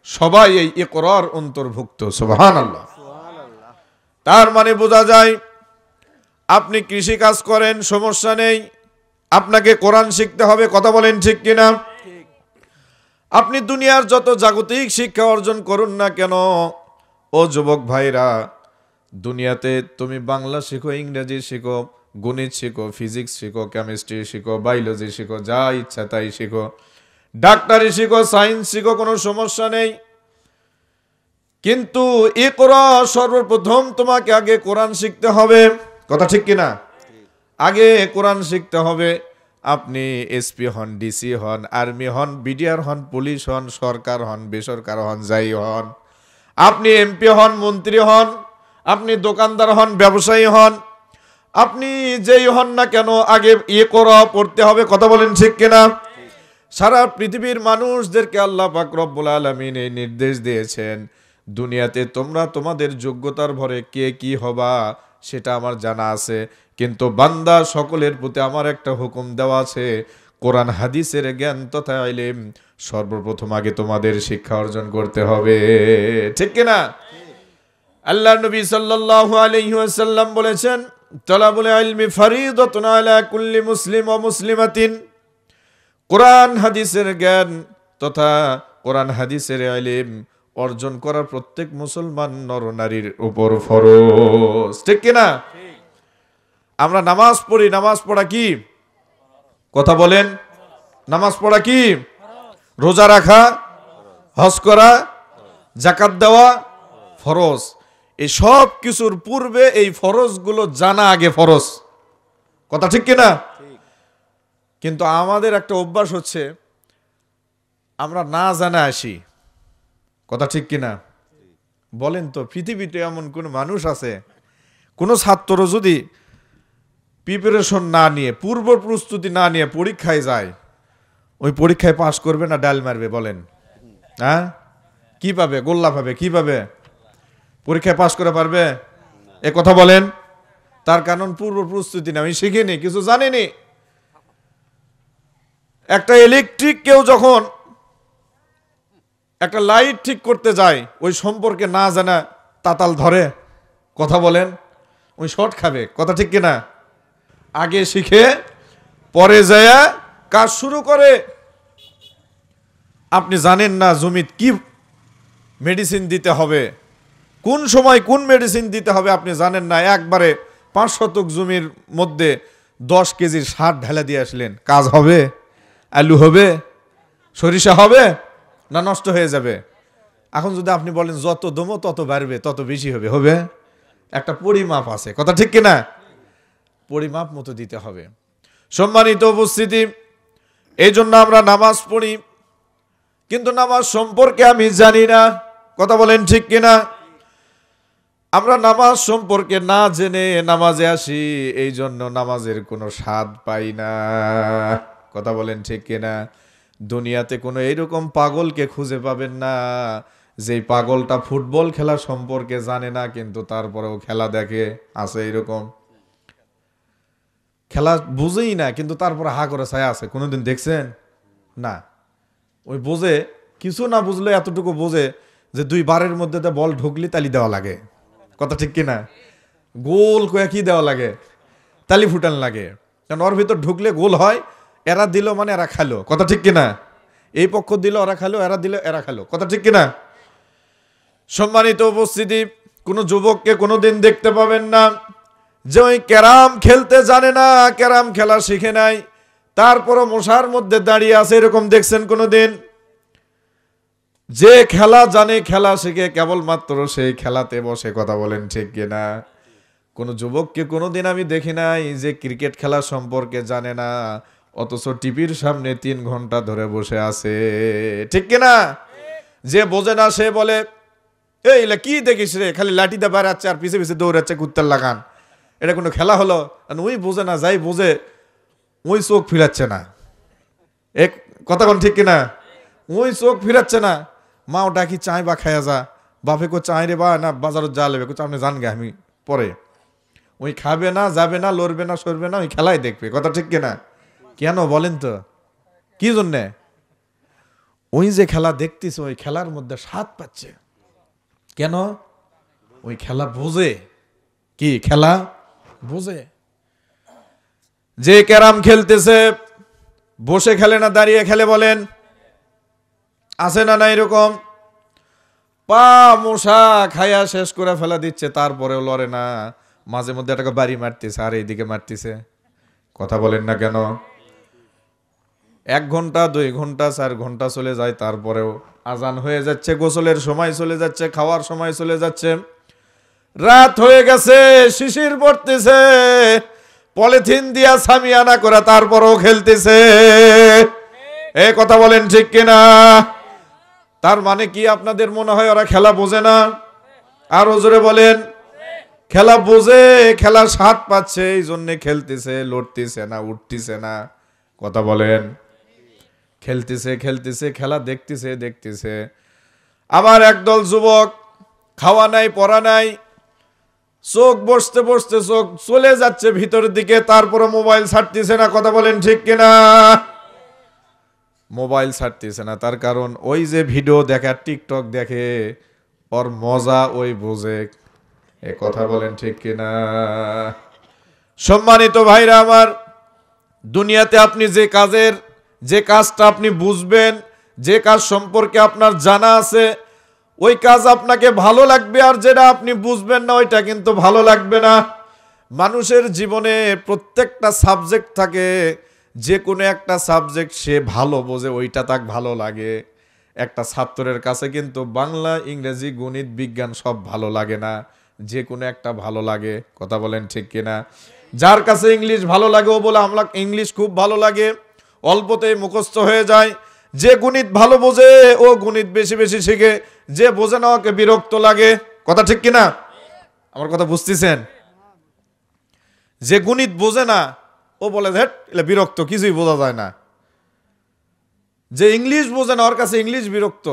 সবাই এই ইকরার অন্তর্ভুক্ত। সুবহানাল্লাহ। তার মানে বোঝা যায়, আপনি কৃষি কাজ করেন, সমস্যা নেই, আপনাকে কোরআন শিখতে হবে। কথা বলেন ঠিক কিনা? আপনি দুনিয়ার যত জাগতিক শিক্ষা অর্জন করুন না কেন, ও যুবক ভাইরা, দুনিয়াতে তুমি বাংলা শিখো, ইংরেজি শিখো, গণিত শিখো, ফিজিক্স শিখো, কেমিস্ট্রি শিখো, বায়োলজি শিখো, যা ইচ্ছা তাই শিখো, ডাক্তারি শিখো, সায়েন্স শিখো, কোনো সমস্যা নেই। কিন্তু ইকরা, সর্বপ্রথম তোমাকে আগে কোরআন শিখতে হবে। কথা ঠিক কিনা? আগে কোরআন শিখতে হবে। আপনি এসপি হন, ডিসি হন, আর্মি হন, বিডিআর হন, পুলিশ হন, সরকার হন, বেসরকার হন, যাই হন, আপনি এমপি হন, মন্ত্রী হন, আপনি দোকানদার হন, ব্যবসায়ী হন, আপনি যেই হন না কেন, আগে ইকরা পড়তে হবে। কথা বলেন ঠিক কিনা? সারা পৃথিবীর মানুষদেরকে আল্লাহ পাক রব্বুল আলামিন এই নির্দেশ দিয়েছেন, দুনিয়াতে তোমরা তোমাদের যোগ্যতার ভরে কে কি হবা সেটা আমার জানা আছে, কিন্তু বান্দা সকলের প্রতি আমার একটা হুকুম দেওয়া আছে, কোরআন হাদিসের জ্ঞান তথা ইলম সর্বপ্রথম আগে তোমাদের শিক্ষা অর্জন করতে হবে। ঠিক কিনা? আল্লাহর নবী সাল্লাল্লাহু আলাইহি ওয়াসাল্লাম বলেছেন, তালাবুল ইলমি ফরিদাতুন আলা কুল্লি মুসলিম ওয়া মুসলিমাতিন। কোরআন হাদিসের জ্ঞান তথা কোরআন হাদিসের ইলম অর্জন করা প্রত্যেক মুসলমান নর নারীর উপর ফরজ। ঠিক কিনা? আমরা নামাজ পড়ি, নামাজ পড়া কি? কথা বলেন। নামাজ পড়া কি? রোজা রাখা, হজ করা, যাকাত দেওয়া ফরজ। এই সব কিছুর পূর্বে এই ফরজগুলো জানা আগে ফরজ। কথা ঠিক কিনা? কিন্তু আমাদের একটা অভ্যাস হচ্ছে, আমরা না জানা আসি। কথা ঠিক কিনা? বলেন তো, পৃথিবীতে এমন কোন মানুষ আছে, কোন ছাত্র যদি প্রিপারেশন না নিয়ে, পূর্ব প্রস্তুতি না নিয়ে পরীক্ষায় যায়, ওই পরীক্ষায় পাশ করবে না ডাল মারবে? বলেন। হ্যাঁ, কি পাবে? গোল্লা পাবে। কি পাবে? পরীক্ষায় পাশ করে পারবে? এ কথা বলেন। তার কারণ পূর্ব প্রস্তুতি না, আমি শিখিনি, কিছু জানিনি। একটা ইলেকট্রিক কেউ যখন একটা লাইট ঠিক করতে যায়, ওই সম্পর্কে না জানা তাতাল ধরে। কথা বলেন। ওই শর্ট খাবে। কথা ঠিক কিনা? আগে শিখে পরে যায় কাজ শুরু করে, আপনি জানেন না জমিত কি মেডিসিন দিতে হবে, কোন সময় কোন মেডিসিন দিতে হবে আপনি জানেন না। একবারে 5 শতক জমির মধ্যে 10 কেজির সার ঢেলে দিয়ে আসলেন, কাজ হবে? আলু হবে? সরিষা হবে? না নষ্ট হয়ে যাবে? এখন যদি আপনি বলেন যত দমো তত বাড়বে, তত বেশি হবে, হবে? একটা পরিমাপ আছে, কথা ঠিক কিনা? পরিমাপ মতো দিতে হবে। সম্মানিত উপস্থিতি, এই জন্য আমরা নামাজ পড়ি, কিন্তু নামাজ সম্পর্কে আমি জানি না, কথা বলেন ঠিক কিনা? আমরা নামাজ সম্পর্কে না জেনে নামাজে আসি, এই জন্য নামাজের কোনো স্বাদ পাই না, কথা বলেন ঠিক কিনা? দুনিয়াতে কোনো এইরকম পাগলকে খুঁজে পাবেন না যেই পাগলটা ফুটবল খেলা সম্পর্কে জানে না কিন্তু তারপরেও খেলা দেখে, আছে এরকম? খেলা বুঝেই না কিন্তু তারপরে হা করে ছায়া আছে, কোনোদিন দেখছেন? না। ওই বোঝে, কিছু না বুঝলে এতটুকু বোঝে যে 2 বারের মধ্যে বল ঢুকলি তালি দেওয়া লাগে, কথা ঠিক কিনা? গোল কয়ে কি দেওয়া লাগে? তালি ফুটান লাগে, কারণ ওর ভিতর ঢুকলে গোল হয়। এরা দিল মানে এরা খালো, কথা ঠিক কিনা? এই পক্ষ দিল ওরা খালো, এরা দিল এরা খালো, কথা ঠিক কিনা? সম্মানিত উপস্থিতি, কোনো যুবককে কোনোদিন দেখতে পাবেন না যে ওই ক্যারাম খেলতে জানে না, ক্যারাম খেলা শিখে নাই, তারপরও মশার মধ্যে দাঁড়িয়ে আছে, এরকম দেখছেন কোনোদিন? যে খেলা জানে, খেলা শিখে, কেবলমাত্র সেই খেলাতে বসে, কথা বলেন ঠিক কিনা? কোনো যুবককে কোনোদিন আমি দেখি নাই যে ক্রিকেট খেলা সম্পর্কে জানে না, অথচ টিভির সামনে 3 ঘন্টা ধরে বসে আছে, ঠিক কিনা? যে বোঝে না সে বলে এই কি দেখিস রে, খালি লাঠি দিয়ে বেড়াচ্ছে আর পিছে পিছে দৌড়াচ্ছে কুত্তার লাগান, এটা কোনো খেলা হলো? ওই বোঝে না, যাই বোঝে ওই চোখ ফিরাচ্ছে না, এক কথা কোন ঠিক কিনা? ওই চোখ ফিরাচ্ছে না। মা ওটা কি চাই বা খায়া যা, বাপে কো চাই রে বা না বাজারত যা লেবে, আপনি জান গে আমি পরে। ওই খাবে না, যাবে না, লড়বে না, সরবে না, ওই খেলাই দেখবে, কথা ঠিক কিনা? কেন বলেন তো, কি জন্যে? ওই যে খেলা দেখতেছে ওই খেলার মধ্যে স্বাদ পাচ্ছে, কেন? ওই খেলা বোঝে, কি খেলা বোঝে। যে ক্যারাম খেলতেছে বসে খেলে না দাঁড়িয়ে খেলে বলেন? আছে না না এরকম? পা মশা খায়া শেষ করে ফেলা দিচ্ছে, তারপরেও লড়ে না, মাঝে মধ্যে একটা বাড়ি মারতেছে আর এইদিকে মারতেছে, কথা বলেন না কেন? 1 ঘন্টা 2 ঘন্টা 4 ঘন্টা চলে যায়, তারপরেও আজান হয়ে যাচ্ছে, গোসলের সময় চলে যাচ্ছে, খাওয়ার সময় চলে যাচ্ছে, রাত হয়ে গেছে, শিশির পড়তেছে, পলিথিন দিয়া সামিয়ানা করে তারপরেও খেলতেছে, এ কথা বলেন ঠিক কিনা? তার মানে কি আপনাদের মনে হয় ওরা খেলা বোঝে না? আরো জোরে বলেন, খেলা বোঝে, খেলার স্বাদ পাচ্ছে, এই জন্য খেলতেছে, লড়তেছে না, উঠতেছে না, কথা বলেন? খেলতেছে খেলতেছে, খেলা দেখতেছে দেখতেছে। আবার একদল যুবক খাওয়া নাই পড়া নাই, চোখ বসতে বসতে চোখ চলে যাচ্ছে ভিতরের দিকে, তারপরে মোবাইল ছাড়তেছে না, কথা বলেন ঠিক কিনা? মোবাইল ছাড়তেছে না, তার কারণ ওই যে ভিডিও দেখে, টিকটক দেখে, ওর মজা ওই বোঝে, এ কথা বলেন ঠিক কিনা? সম্মানিত ভাইরা আমার, দুনিয়াতে আপনি যে কাজটা আপনি বুঝবেন, যে কাজ সম্পর্কে আপনার জানা আছে, ওই কাজ আপনাকে ভালো লাগবে, আর যেটা আপনি বুঝবেন না ওইটা কিন্তু ভালো লাগবে না। মানুষের জীবনে প্রত্যেকটা সাবজেক্ট থাকে, যে কোনো একটা সাবজেক্ট সে ভালো বোঝে, ওইটা তাকে ভালো লাগে। একটা ছাত্রের কাছে কিন্তু বাংলা, ইংরেজি, গণিত, বিজ্ঞান সব ভালো লাগে না, যে কোনো একটা ভালো লাগে, কথা বলেন ঠিক কিনা? যার কাছে ইংলিশ ভালো লাগে ও বলে আমরা ইংলিশ খুব ভালো লাগে, অল্পতেই মুখস্থ হয়ে যায়। যে গণিত ভালো বোঝে ও গণিত বেশি বেশি শিখে, যে বোঝে না ওকে বিরক্ত লাগে, কথা ঠিক কিনা? আমার কথা বুঝতেছেন? যে গণিত বোঝে না ও বলে ধেট এলে বিরক্ত, কিছুই বোঝা যায় না। যে ইংলিশ বোঝে না ওর কাছে ইংলিশ বিরক্ত।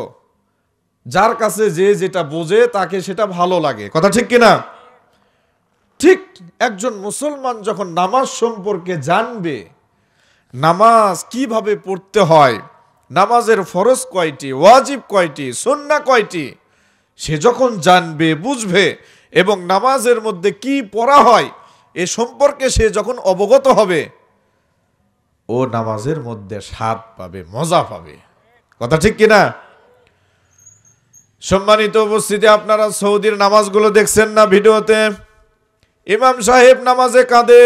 যার কাছে যে যেটা বোঝে তাকে সেটা ভালো লাগে, কথা ঠিক কিনা? ঠিক একজন মুসলমান যখন নামাজ সম্পর্কে জানবে, নামাজ কিভাবে পড়তে হয়, নামাজের ফরজ কয়টি, ওয়াজিব কয়টি, সুন্নাহ কয়টি, সে যখন জানবে বুঝবে এবং নামাজের মধ্যে কি পড়া হয় এ সম্পর্কে সে যখন অবগত হবে, ও নামাজের মধ্যে স্বাদ পাবে, মজা পাবে। কথা ঠিক কিনা? সম্মানিত উপস্থিতি, আপনারা সৌদির নামাজগুলো দেখছেন না ভিডিওতে? ইমাম সাহেব নামাজে কাঁদে,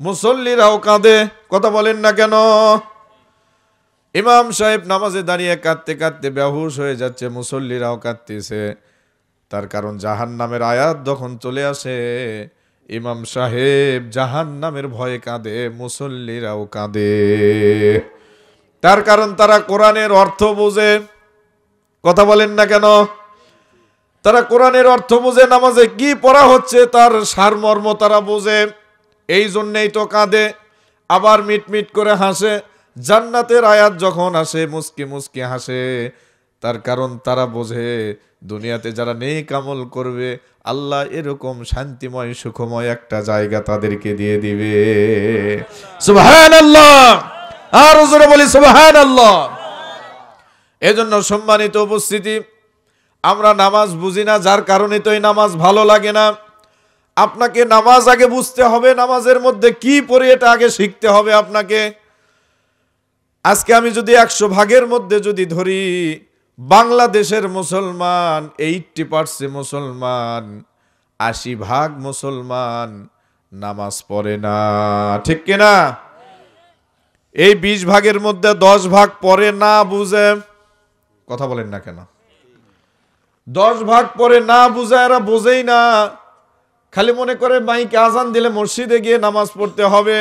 মুসল্লিরাও কাঁদে। কথা বলেন না কেন? ইমাম সাহেব নামাজে দাঁড়িয়ে কাঁদতে কাঁদতে বেহুশ হয়ে যাচ্ছে, মুসল্লিরাও কাঁদতেছে। তার কারণ জাহান্নামের আয়াত যখন চলে আসে, ইমাম সাহেব জাহান্নামের ভয়ে কাঁদে, মুসল্লিরাও কাঁদে। তার কারণ তারা কোরআনের অর্থ বোঝে। কথা বলেন না কেন? তারা কোরআনের অর্থ বোঝে, নামাজে কি পড়া হচ্ছে তার সারমর্ম তারা বোঝে। এই জন্যেই তো কাঁদে, আবার মিটমিট করে হাসে। জান্নাতের আয়াত যখন আসে মুস্কি মুস্কি হাসে। তার কারণ তারা বোঝে দুনিয়াতে যারা নেক আমল করবে আল্লাহ এরকম শান্তিময় সুখময় একটা জায়গা তাদেরকে দিয়ে দিবে। সুবহানাল্লাহ, আর জোরে বলি সুবহানাল্লাহ। এজন্য সম্মানিত উপস্থিতি, আমরা নামাজ বুঝি না, যার কারণে তো এই নামাজ ভালো লাগে না। আপনাকে নামাজ আগে বুঝতে হবে, নামাজের মধ্যে কি পড়ি এটা আগে শিখতে হবে আপনাকে। আজকে আমি যদি 100 ভাগের মধ্যে যদি ধরি, বাংলাদেশের মুসলমান 80% মুসলমান, 80 ভাগ মুসলমান নামাজ পড়ে না, ঠিক কিনা? এই 20 ভাগের মধ্যে 10 ভাগ পড়ে না, বুঝে। কথা বলেন না কেন? 10 ভাগ পড়ে না, বুঝে, এরা বোঝেই না। খালি মনে করে মাইকে আজান দিলে মসজিদে গিয়ে নামাজ পড়তে হবে।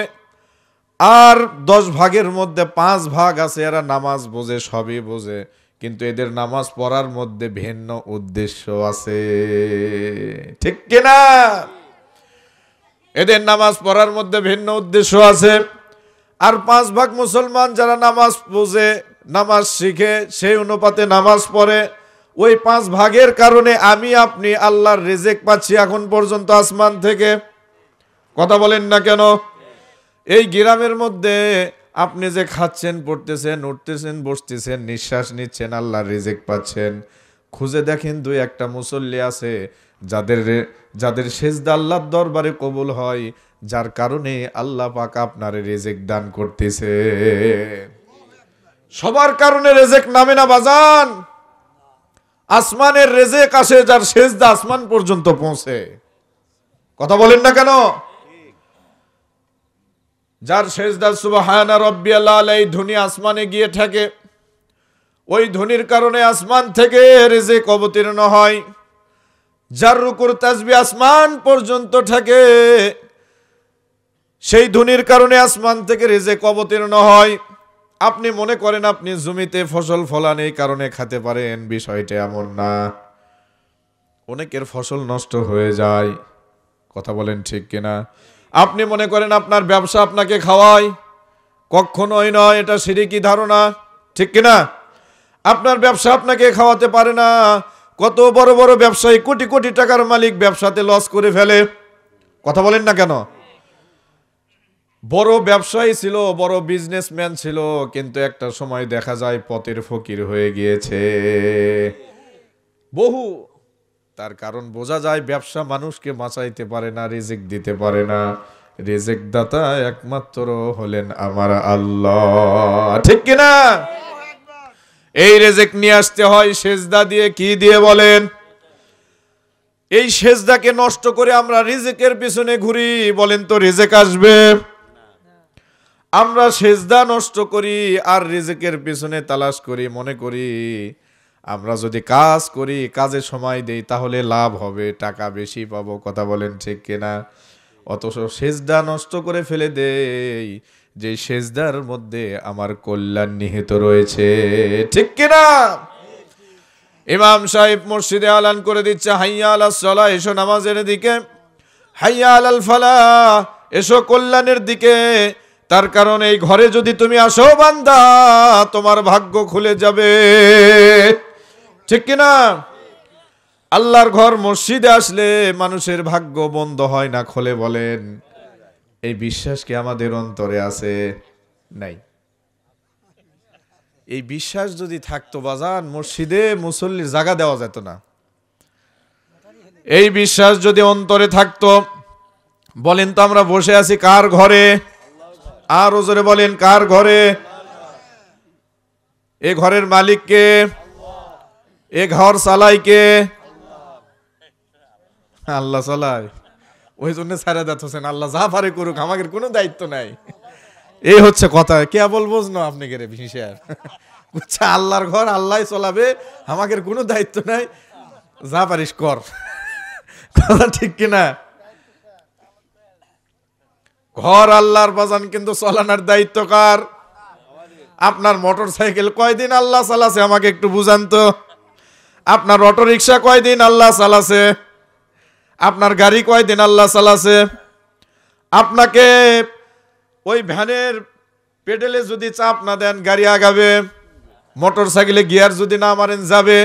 আর 10 ভাগের মধ্যে 5 ভাগ আছে, এরা নামাজ বোঝে, সবই বোঝে, কিন্তু এদের নামাজ পড়ার মধ্যে ভিন্ন উদ্দেশ্য আছে, ঠিক কিনা? এদের নামাজ পড়ার মধ্যে ভিন্ন উদ্দেশ্য আছে। আর 5 ভাগ মুসলমান যারা নামাজ বোঝে, নামাজ শিখে, সেই অনুপাতে নামাজ পড়ে। ওই 5 ভাগের কারণে আমি আপনি আল্লাহর রিজিক পাচ্ছি এখন পর্যন্ত আসমান থেকে। কথা বলেন না কেন? এই গ্রামের মধ্যে আপনি যে খাচ্ছেন, পড়তেছেন, উঠতেছেন, বসতেছেন, নিঃশ্বাস নিচ্ছেন, আল্লাহর রিজিক পাচ্ছেন। খুঁজে দেখেন 2-1টা মুসল্লি আছে যাদের সেজদা আল্লাহর দরবারে কবুল হয়, যার কারণে আল্লাহ পাক আপনার রিজিক দান করতেছে। সবার কারণে রিজিক নামে না বাজান। আসমানের রিজিক আসে যার সেজদা আসমান পর্যন্ত পৌঁছে। কথা বলেন না কেন? যার সেজদা সুবহানা রাব্বিয়াল আলা এই ধ্বনি আসমানে গিয়ে ঠেকে, ওই ধ্বনির কারণে আসমান থেকে রিজিক অবতীর্ণ হয়। যার রুকুর তাসবিহ আসমান পর্যন্ত ঠেকে, সেই ধ্বনির কারণে আসমান থেকে রিজিক অবতীর্ণ হয়। আপনি মনে করেন আপনি জমিতে ফসল ফলান এই কারণে খেতে পারেন, বিষয়টা এমন না। অনেকের ফসল নষ্ট হয়ে যায়। কথা বলেন ঠিক কিনা? আপনি মনে করেন আপনার ব্যবসা আপনাকে খাওয়ায়, কখনোই নয়, এটা শিরকি ধারণা, ঠিক কিনা? আপনার ব্যবসা আপনাকে খাওয়াতে পারে না। কত বড় বড় ব্যবসায়ী, কোটি কোটি টাকার মালিক, ব্যবসাতে লস করে ফেলে। কথা বলেন না কেন? বড় ব্যবসায়ী ছিল, বড় বিজনেসম্যান ছিল, কিন্তু একটা সময় দেখা যায় পথের ফকির হয়ে গিয়েছে বহু। তার কারণ বোঝা যায় ব্যবসা মানুষকে বাঁচাইতে পারে না, রিজিক দিতে পারে না। রিজিক দাতা একমাত্র হলেন আমার আল্লাহ, ঠিক কিনা? এই রিজিক নিয়ে আসতে হয় সেজদা দিয়ে। কি দিয়ে বলেন? এই সেজদাকে নষ্ট করে আমরা রিজিকের পিছনে ঘুরি, বলেন তো রিজিক আসবে? আমরা সেজদা নষ্ট করি আর রিজিকের পিছনে তালাশ করি, মনে করি আমরা যদি কাজ করি, কাজে সময় দেই, তাহলে লাভ হবে, টাকা বেশি পাবো। কথা বলেন ঠিক কিনা? অথচ সেজদা নষ্ট করে ফেলে দেই, যে সেজদার মধ্যে আমার কল্যাণ নিহিত রয়েছে, ঠিক কিনা? ইমাম সাহেব মসজিদে আলান করে দিচ্ছে, হাইয়া আলাস সালাহ, এসো নামাজের দিকে, হাইয়া আলাল ফালাহ, এসো কল্যাণের দিকে। তার কারণ এই ঘরে যদি তুমি আসো বান্দা, তোমার ভাগ্য খুলে যাবে, ঠিক কিনা? আল্লাহর ঘর মসজিদে আসলে মানুষের ভাগ্য বন্ধ হয় না, খোলে। বলেন, এই বিশ্বাস কি আমাদের অন্তরে আছে? নাই। এই বিশ্বাস যদি থাকতো বাজান, মসজিদে মুসল্লির জায়গা দেওয়া যেত না। এই বিশ্বাস যদি অন্তরে থাকতো, বলেন তো আমরা বসে আছি কার ঘরে? আর জোরে বলেন কার ঘরে? এ ঘরের মালিক কে? এ ঘর চালায় কে? আল্লাহ চালায়। ওই জন্য ছাড়া যাচ্ছেন, আল্লাহ যা পারে করুক, আমাদের কোনো দায়িত্ব নাই। এই হচ্ছে কথা। কেবল বুঝনো আপনি কে রে বিশেষ বুঝছে, আল্লাহর ঘর আল্লাহ চলাবে, আমাদের কোনো দায়িত্ব নাই, যা পারিস কর। কথা ঠিক কিনা? ঘর আল্লাহর বাজান, কিন্তু চলানোর দায়িত্ব কার? আপনার মোটর সাইকেল কয়দিন আল্লাহ চালাছে আমাকে একটু বুঝান তো। আপনার অটো রিক্সা কয়দিন আল্লাহ চালাছে? আপনার গাড়ি কয়দিন আল্লাহ চালাছে? আপনাকে ওই ভ্যানের পেডেলে যদি চাপ না দেন গাড়ি আগাবে, মোটর সাইকেলে গিয়ার যদি না মারেন যাবে।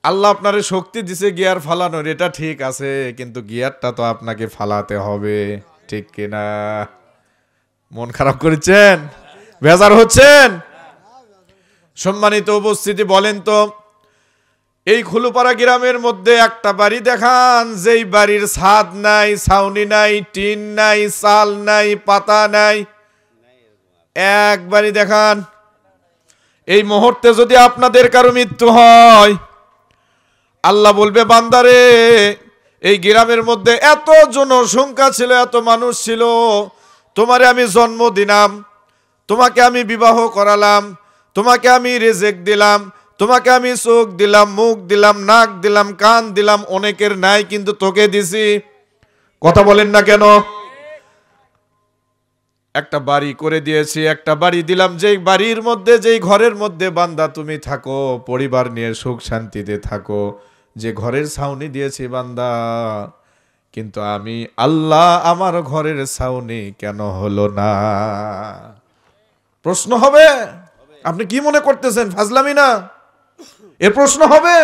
আল্লাহ আপনারে শক্তি দিছে গিয়ার ফালানোর, এটা ঠিক আছে, কিন্তু গিয়ারটা তো আপনাকে ফালাতে হবে, ঠিক কিনা? মন খারাপ করেছেন? বেজার হচ্ছেন? সম্মানিত উপস্থিতি, বলেন তো, এই খুলুপাড়া গ্রামের মধ্যে একটা বাড়ি দেখান যেই বাড়ির ছাদ নাই, ছাউনি নাই, টিন নাই, চাল নাই, পাতা নাই। এক বাড়ি দেখান। এই মুহূর্তে যদি আপনাদের কারো মৃত্যু হয়, আল্লাহ বলবে বান্দারে, এই গ্রামের মধ্যে এত জনসংখ্যা ছিল, এত মানুষ ছিল, তোমারে আমি জন্ম দিলাম, তোমাকে আমি বিবাহ করালাম, তোমাকে আমি রিজিক দিলাম, তোমাকে আমি চোখ দিলাম, মুখ দিলাম, নাক দিলাম, কান দিলাম, অনেকের নাই কিন্তু তোকে দিছি। কথা বলেন না কেন? একটা বাড়ি করে দিয়েছি, একটা বাড়ি দিলাম, যেই বাড়ির মধ্যে, যেই ঘরের মধ্যে বান্দা তুমি থাকো, পরিবার নিয়ে সুখ শান্তিতে থাকো, যে ঘরের ছাউনি দিয়েছি বান্দা, কিন্তু আমি আল্লাহ আমার ঘরের ছাউনি কেন হলো না? প্রশ্ন হবে। আপনি কি মনে করতেছেন ফাজলামি না? এ প্রশ্ন হবে।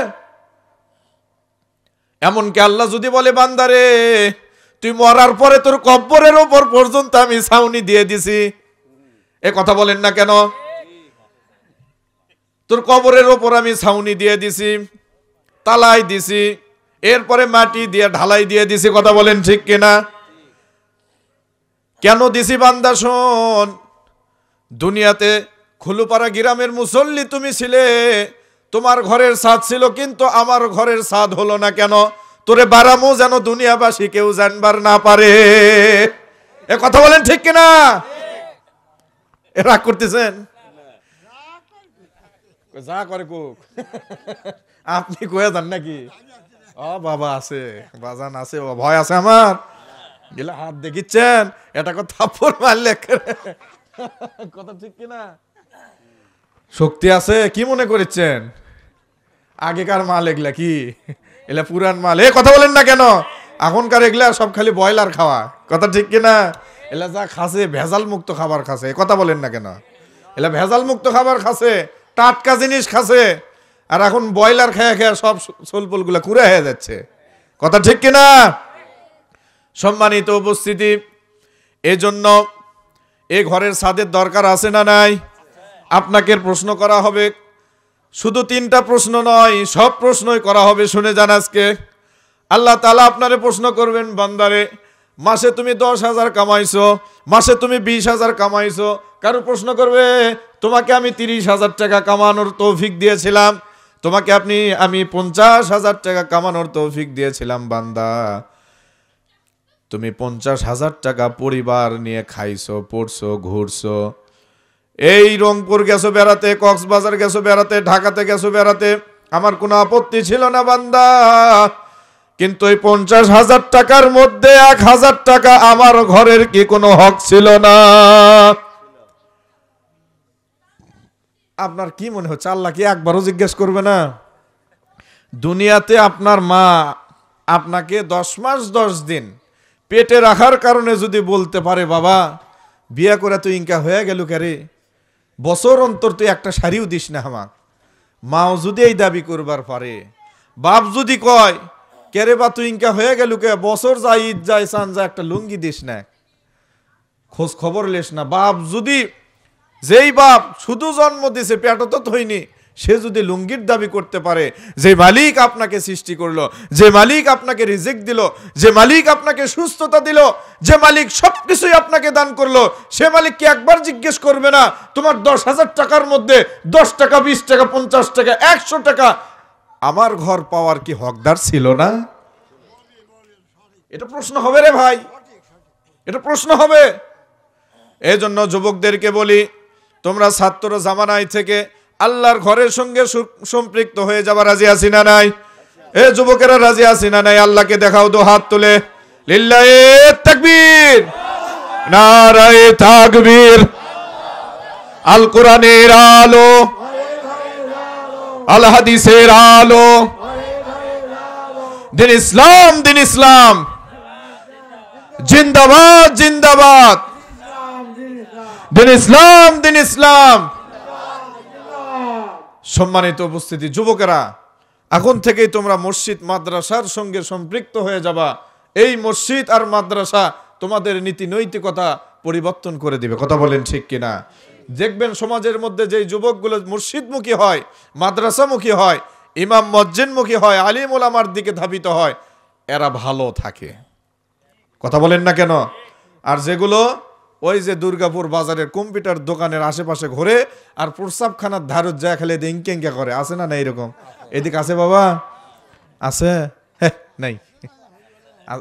এমনকি আল্লাহ যদি বলে বান্দারে, তুই মরার পরে তোর কবরের ওপর পর্যন্ত আমি ছাউনি দিয়ে দিছি, এ কথা বলেন না কেন? তোর কবরের ওপর আমি ছাউনি দিয়ে দিছি, তালাই দিছি, এরপরে মাটি দিয়ে ঢালাই দিয়ে দিছি। কথা বলেন ঠিক কিনা? কেন দিছি বান্দা শোন, দুনিয়াতে খুলুপাড়া গ্রামের মুসল্লি তুমি ছিলে, তোমার ঘরের ছাদ ছিল, কিন্তু আমার ঘরের ছাদ হলো না কেন? তোরে বারামো যেন দুনিয়াবাসী কেউ জানবার না পারে। এ কথা বলেন ঠিক কিনা? রাগ করতেছেন? যা করে কুক, আপনি কয়ে যান নাকি? ও বাবা আছে, বাজান আছে, ভয় আছে আমার। গেলে হাত দেখিচ্ছেন, এটা কথা থাপ্পড় মারলে। কথা ঠিক কিনা? শক্তি আছে কি মনে করেছেন? আগেকার মাল এগুলা কি? এলা পুরান মাল। এ কথা বলেন না কেন? এখনকার এগুলা সব খালি ব্রয়লার খাওয়া। কথা ঠিক কিনা? এলা যা খাসে ভেজাল মুক্ত খাবার খাসে। কথা বলেন না কেন? এলা ভেজাল মুক্ত খাবার খাসে, টাটকা জিনিস খাসে, আর এখন ব্রয়লার খেয়ে খেয়ে সব সোলপোল গুলা কুড়ে হয়ে যাচ্ছে। কথা ঠিক কিনা? সম্মানিত উপস্থিতি, এজন্য এই ঘরের ছাদের দরকার আছে না নাই? আপনাকে প্রশ্ন করা হবে, শুধু 3টা প্রশ্ন নয়, সব প্রশ্নই করা হবে। শুনে যান, আজকে আল্লাহ তাআলা আপনারে প্রশ্ন করবেন, বান্দারে, মাসে তুমি 10,000 কামাইছো, মাসে তুমি 20,000 কামাইছো। কারো প্রশ্ন করবে, তোমাকে আমি 30,000 টাকা কামানোর তৌফিক দিয়েছিলাম, তোমাকে আমি 50,000 টাকা কামানোর তৌফিক দিয়েছিলাম, বান্দা তুমি 50,000 টাকা পরিবার নিয়ে খাইছো, পড়ছো, ঘুরছো, এই রংপুর গেছো বেড়াতে, কক্সবাজার গেছো বেড়াতে, ঢাকাতে গেছো বেড়াতে, আমার কোনো আপত্তি ছিল না বান্দা, কিন্তু এই 50,000 টাকার মধ্যে 1,000 টাকা আমার ঘরের কি কোনো হক ছিল না? আপনার কি মনে হচ্ছে আল্লাহ কি একবারও জিজ্ঞেস করবে না? দুনিয়াতে আপনার মা আপনাকে 10 মাস 10 দিন পেটে রাখার কারণে যদি বলতে পারে, বাবা বিয়া করে তুই ইনকা হয়ে গেল কে, বছর অন্তর তুই একটা শাড়িও দিস না আমার, মাও যদি এই দাবি করবার পারে, বাপ যদি কয় কেরে বা তুই ইনকা হয়ে গেল কে, বছর যায় ঈদ যায় চান যায় একটা লুঙ্গি দিস না, খোঁজ খবর লেস না, বাপ যদি, যেই বাপ শুধু জন্ম দিছে পেট তো হয়নি, সে যদি লুঙ্গির দাবি করতে পারে, যে মালিক আপনাকে সৃষ্টি করলো, যে মালিক আপনাকে রিজিক দিল, যে মালিক আপনাকে সুস্থতা দিল, যে মালিক সবকিছুই আপনাকে দান করলো, সে মালিক কি একবার জিজ্ঞেস করবে না তোমার 10,000 টাকার মধ্যে 10 টাকা, 20 টাকা, 50 টাকা, 100 টাকা আমার ঘর পাওয়ার কি হকদার ছিল না? এটা প্রশ্ন হবে রে ভাই, এটা প্রশ্ন হবে। এই জন্য যুবকদেরকে বলি, তোমরা ছাত্র জামানায় থেকে আল্লাহর ঘরের সঙ্গে সম্পৃক্ত হয়ে যাবা রাজি আছি না নাই? এ যুবকেরা রাজি আছি না নাই? আল্লাহকে দেখাও তো হাত তুলে। লিল্লাহে তাকবীর, নারায়ে তাকবীর। আল কোরআনের আলো, আল হাদিসের আলো, দিন ইসলাম, দিন ইসলাম জিন্দাবাদ, জিন্দাবাদ। দিন ইসলাম, দিন ইসলাম। সম্মানিত উপস্থিতি, যুবকেরা, এখন থেকেই তোমরা মসজিদ মাদ্রাসার সঙ্গে সম্পৃক্ত হয়ে যাবা। এই মসজিদ আর মাদ্রাসা তোমাদের নীতি নৈতিকতা পরিবর্তন করে দিবে। কথা বলেন ঠিক কিনা? দেখবেন সমাজের মধ্যে যে যুবকগুলো মসজিদমুখী হয়, মাদ্রাসামুখী হয়, ইমাম মসজিদমুখী হয়, আলিম ওলামার দিকে ধাবিত হয়, এরা ভালো থাকে। কথা বলেন না কেন? আর যেগুলো ওই যে দুর্গাপুর বাজারের কম্পিউটার দোকানের আশেপাশে ঘুরে আর প্রস্রাবখানার ধারত যায় খেলে ইঙ্কেঙ্কা করে, আছে না? না এরকম এদিকে আছে বাবা? আছে? নাই।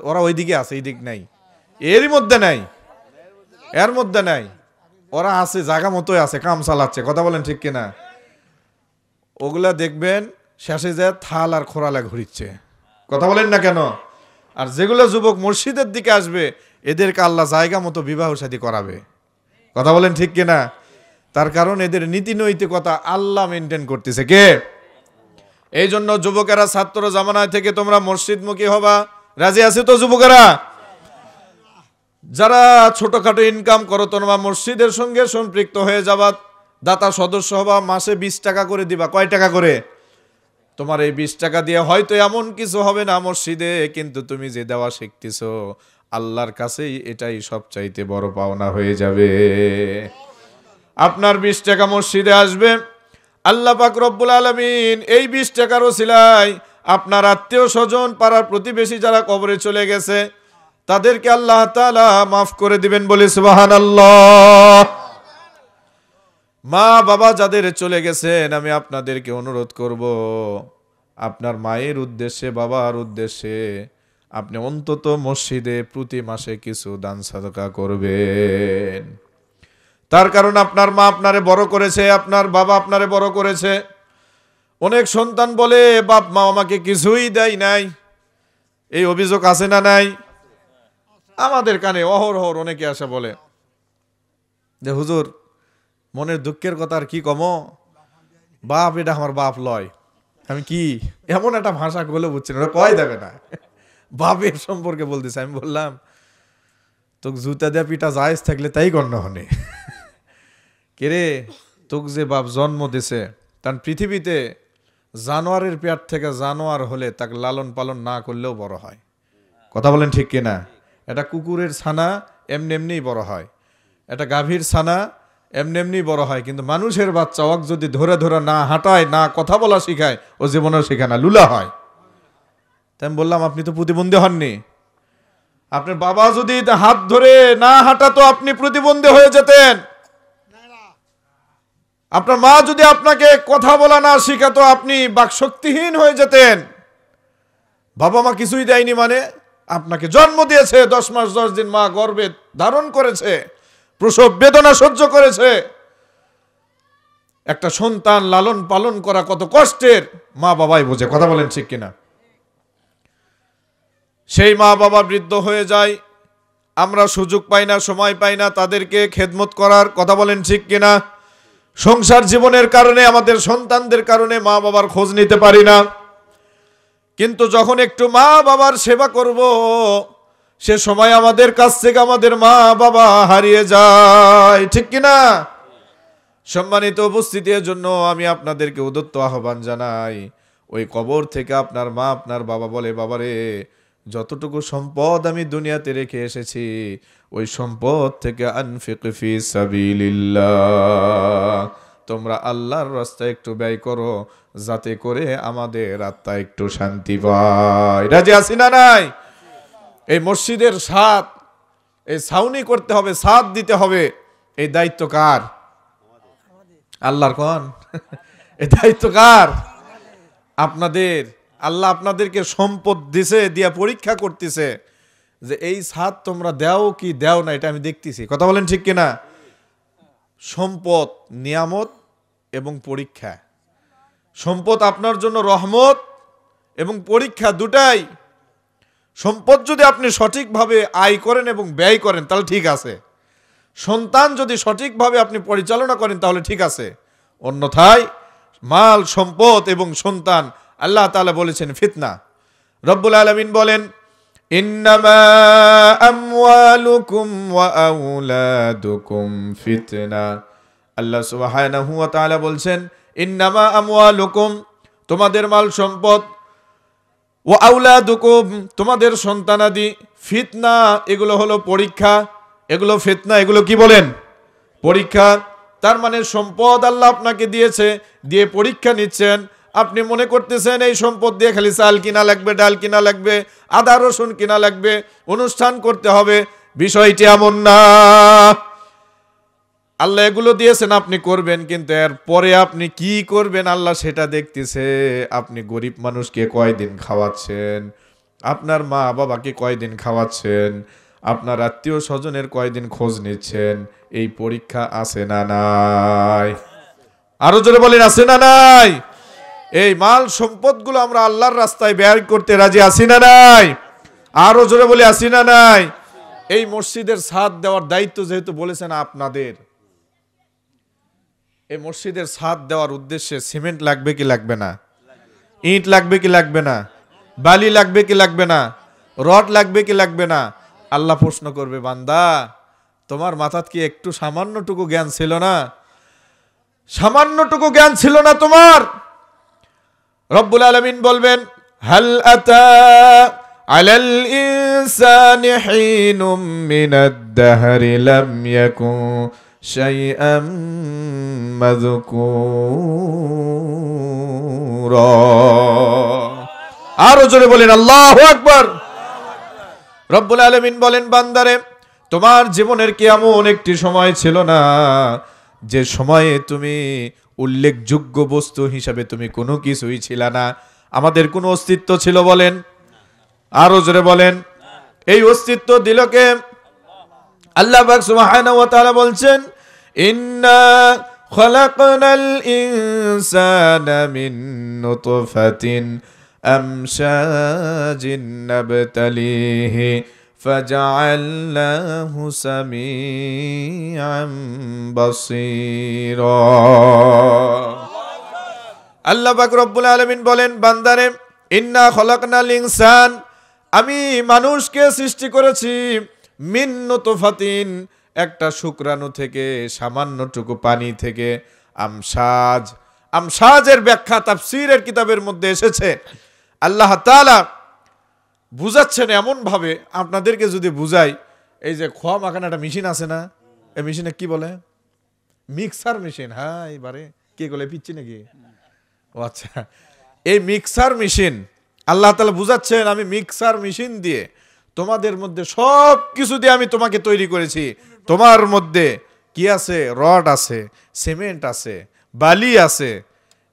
ওরা ওইদিকে আছে, এইদিক নাই, এরই মধ্যে নাই, এর মধ্যে নাই। ওরা আছে, জায়গা মতোই আছে, কাম চালাচ্ছে। কথা বলেন ঠিক কিনা? ওগুলা দেখবেন শেষে যায় থাল আর খোরালা ঘুরিচ্ছে। কথা বলেন না কেন? আর যেগুলো যুবক মসজিদের দিকে আসবে, এদেরকে আল্লাহ জায়গা মতো বিবাহ শাদী করাবে। কথা বলেন ঠিক কিনা? তার কারণ এদের নীতি নৈতিকতা আল্লাহ মেনটেন করতেছে। কে? এই জন্য যুবকেরা ছাত্র জামানায় থেকে তোমরা মসজিদমুখী হবা। রাজি আছে তো যুবকেরা? যারা ছোটখাটো ইনকাম করো তোমরা মসজিদের সঙ্গে সম্পৃক্ত হয়ে যাবা, দাতা সদস্য হবা, মাসে 20 টাকা করে দিবা। কয় টাকা করে? তোমার এই 20 টাকা দিয়ে হয়তো এমন কিছু হবে না মসজিদে, কিন্তু তুমি যে দেওয়া শিখতেছো আল্লাহর কাছেই এটাই সবচাইতে বড় পাওনা হয়ে যাবে। আপনার 20 টাকা মসজিদে আসবে, আল্লাহ পাক রব্বুল আলামিন এই 20 টাকার ওসিলায় আপনার আত্মীয় স্বজন, পাড়ার প্রতিবেশী যারা কবরে চলে গেছে তাদেরকে আল্লাহ তাআলা মাফ করে দিবেন। বলি সুবহানাল্লাহ। মা বাবা যাদের চলে গেছেন, আমি আপনাদেরকে অনুরোধ করব, আপনার মায়ের উদ্দেশ্যে, বাবার উদ্দেশ্যে আপনি অন্তত মসজিদে প্রতি মাসে কিছু দান সাদকা করবেন। তার কারণ আপনার মা আপনারে বড় করেছে, আপনার বাবা আপনারে বড় করেছে। অনেক সন্তান বলে বাপ মা আমাকে কিছুই দেয় নাই, এই অভিযোগ আছে না নাই? আমাদের কানে অহরহর অনেকে আসে বলে যে হুজুর মনের দুঃখের কথা আর কি কম, বাপ এটা আমার বাপ লয়। আমি কি এমন একটা ভাষা বলে বুঝছি না, কয় দেবে না বাপের সম্পর্কে বলতেছে। আমি বললাম তোকে জুতা দেয়া পিটা জায়েজ থাকলে তাই গণ্য হনে। কে রে, তোকে যে বাপ জন্ম দিছে, তার পৃথিবীতে জানোয়ারের পেট থেকে জানোয়ার হলে তাকে লালন পালন না করলেও বড় হয়। কথা বলেন ঠিক কিনা? এটা কুকুরের ছানা এমনি এমনিই বড় হয়, এটা গাভীর ছানা এমনি এমনি বড় হয়, কিন্তু মানুষের বাচ্চা ওকে যদি ধরে ধরে না হাঁটায়, না কথা বলা শিখায়, ও জীবনেও শেখায় না, লুলা হয়। তাই আমি বললাম আপনি তো প্রতিবন্ধী হননি, আপনার বাবা যদি হাত ধরে না হাঁটাতো আপনি প্রতিবন্ধী হয়ে যেতেন। আপনার মা যদি আপনাকে কথা বলা না শিখাতো আপনি বাকশক্তিহীন হয়ে যেতেন। বাবা মা কিছুই দেয়নি মানে আপনাকে জন্ম দিয়েছে, 10 মাস 10 দিন মা গর্ভে ধারণ করেছে, প্রসব বেদনা সহ্য করেছে। একটা সন্তান লালন পালন করা কত কষ্টের মা বাবাই বোঝে। কথা বলেন ঠিক কিনা? সেই মা বাবা বৃদ্ধ হয়ে যায়, আমরা সুযোগ পাই না, সময় পাই না তাদেরকে খেদমত করার। কথা বলেন ঠিক কিনা? সংসার জীবনের কারণে, আমাদের সন্তানদের কারণে মা বাবার খোঁজ নিতে পারি না। কিন্তু যখন একটু মা বাবার সেবা করব, সে সময় আমাদের কাছ থেকে আমাদের মা বাবা হারিয়ে যায়। ঠিক কিনা? সম্মানিত উপস্থিতির জন্য আমি আপনাদেরকে উদ্যত আহ্বান জানাই, ওই কবর থেকে আপনার মা আপনার বাবা বলে, বাবারে যতটুকু সম্পদ আমি দুনিয়াতে রেখে এসেছি ওই সম্পদ থেকে আনফিক ফি সাবিলিল্লাহ, তোমরা আল্লাহর রাস্তায় একটু ব্যয় করো, যাতে করে আমাদের আত্মা একটু শান্তি পায়। রাজি আছি না নাই? এই মসজিদের ছাদ, এই ছাউনি করতে হবে, ছাদ দিতে হবে, এই দায়িত্ব কার? আল্লাহর। কোন এই দায়িত্ব কার? আপনাদের। আল্লাহ আপনাদেরকে সম্পদ দিছে, দিয়া পরীক্ষা করতেছে যে এই ছাদ তোমরা দাও কি দাও না, এটা আমি দেখতেছি। কথা বলেন ঠিক কিনা? সম্পদ নিয়ামত এবং পরীক্ষা। সম্পদ আপনার জন্য রহমত এবং পরীক্ষা দুটাই। সম্পদ যদি আপনি সঠিকভাবে আয় করেন এবং ব্যয় করেন তাহলে ঠিক আছে। সন্তান যদি সঠিকভাবে আপনি পরিচালনা করেন তাহলে ঠিক আছে। অন্যথায় মাল সম্পদ এবং সন্তান আল্লাহ তাআলা বলেছেন ফিতনা। রব্বুল আলামিন বলেন ইন্নামা আমওয়ালুকুম ওয়া আওলাদুকুম ফিতনা। আল্লাহ সুবহানাহু ওয়া তাআলা বলছেন ইন্নামা আমওয়ালুকুম, তোমাদের মাল সম্পদ, ওয়া আওলাদুকুম, তোমাদের সন্তানাদি, ফিতনা, এগুলো হলো পরীক্ষা, এগুলো ফিতনা, এগুলো কি বলেন? পরীক্ষা। তার মানে সম্পদ আল্লাহ আপনাকে দিয়েছে, দিয়ে পরীক্ষা নিচ্ছেন। আপনি মনে করতেছেন এই সম্পদ দিয়ে খালি চাল কিনা লাগবে, ডাল কিনা লাগবে, আদা রসুন কিনা লাগবে, অনুষ্ঠান করতে হবে। বিষয়টি এমন না। আল্লাহ এগুলো দিয়েছেন, আপনি করবেন, কিন্তু এর পরে আপনি কি করবেন আল্লাহ সেটা দেখতেছে। আপনি গরিব মানুষকে কয়দিন খাওয়াচ্ছেন, আপনার মা বাবাকে কয়দিন খাওয়াচ্ছেন, আপনার আত্মীয় স্বজনের কয়দিন খোঁজ নিচ্ছেন, এই পরীক্ষা আছে না নাই? আরো জোরে বলেন আছে না নাই? এই মাল সম্পদগুলো আমরা আল্লাহর রাস্তায় ব্যয় করতে রাজি আছি না নাই? আরো জোরে বলে আছি না নাই? এই মসজিদের ছাদ দেওয়ার দায়িত্ব যেহেতু বলেছেন আপনাদের, এই মসজিদের ছাদ দেওয়ার উদ্দেশ্যে সিমেন্ট লাগবে কি লাগবে না? ইট লাগবে কি লাগবে না? বালি লাগবে কি লাগবে না? রড লাগবে কি লাগবে না? আল্লাহ প্রশ্ন করবে, বান্দা তোমার মাথাত কি একটু সামান্যটুকু জ্ঞান ছিল না? সামান্যটুকু জ্ঞান ছিল না তোমার? রব্বুল আলামিন বলবেন হাল আতা আলাল ইনসানি হিনুম মিনাদ দাহরি লাম ইয়াকুন শাইআম মাযকুরা। আরো জোরে বলেন আল্লাহু আকবার। রব্বুল আলামিন বলেন, বান্দারে তোমার জীবনের কি এমন একটি সময় ছিল না যে সময়ে তুমি উল্লেখযোগ্য বস্তু হিসাবে তুমি কোনো কিছুই ছিল না? আমাদের কোনো অস্তিত্ব ছিল বলেন? আরো জোরে বলেন। এই অস্তিত্ব দিল কে? আল্লাহ পাক সুবহানাহু ওয়া তাআলা বলছেন ইন্না খালাকনাল ইনসানা মিন নুতফাতিন আমশাজিন নাবতালিহি ফাজআলনাহু সামিআন বাসীরা। আল্লাহ পাক রব্বুল আলামিন বলেন, বান্দারে ইন্না খালাকনাল ইনসান, আমি মানুষকে সৃষ্টি করেছি মিন নুতফাতিন, একটা শুক্রাণু থেকে, সামান্যটুকু পানি থেকে। আমসাজ, আমসাজের ব্যাখ্যা তাফসীরের কিতাবের মধ্যে এসেছে। আল্লাহ তাআলা বুঝাচ্ছেন এমন ভাবে, আপনাদেরকে যদি বুঝাই, এই যে খোয়া মাখানো একটা মেশিন আছে না, এই মেশিনে কি বলে? Mixer machine. হ্যাঁ, এবারে কে বলে পিচ্ছি নাকি? ও আচ্ছা, এই মিক্সার মেশিন আল্লাহ তাআলা বুঝাচ্ছেন, আমি মিক্সার মেশিন দিয়ে তোমাদের মধ্যে সব কিছু দিয়ে আমি তোমাকে তৈরি করেছি। তোমার মধ্যে কি আছে? রড আছে, সিমেন্ট আছে, বালি আছে।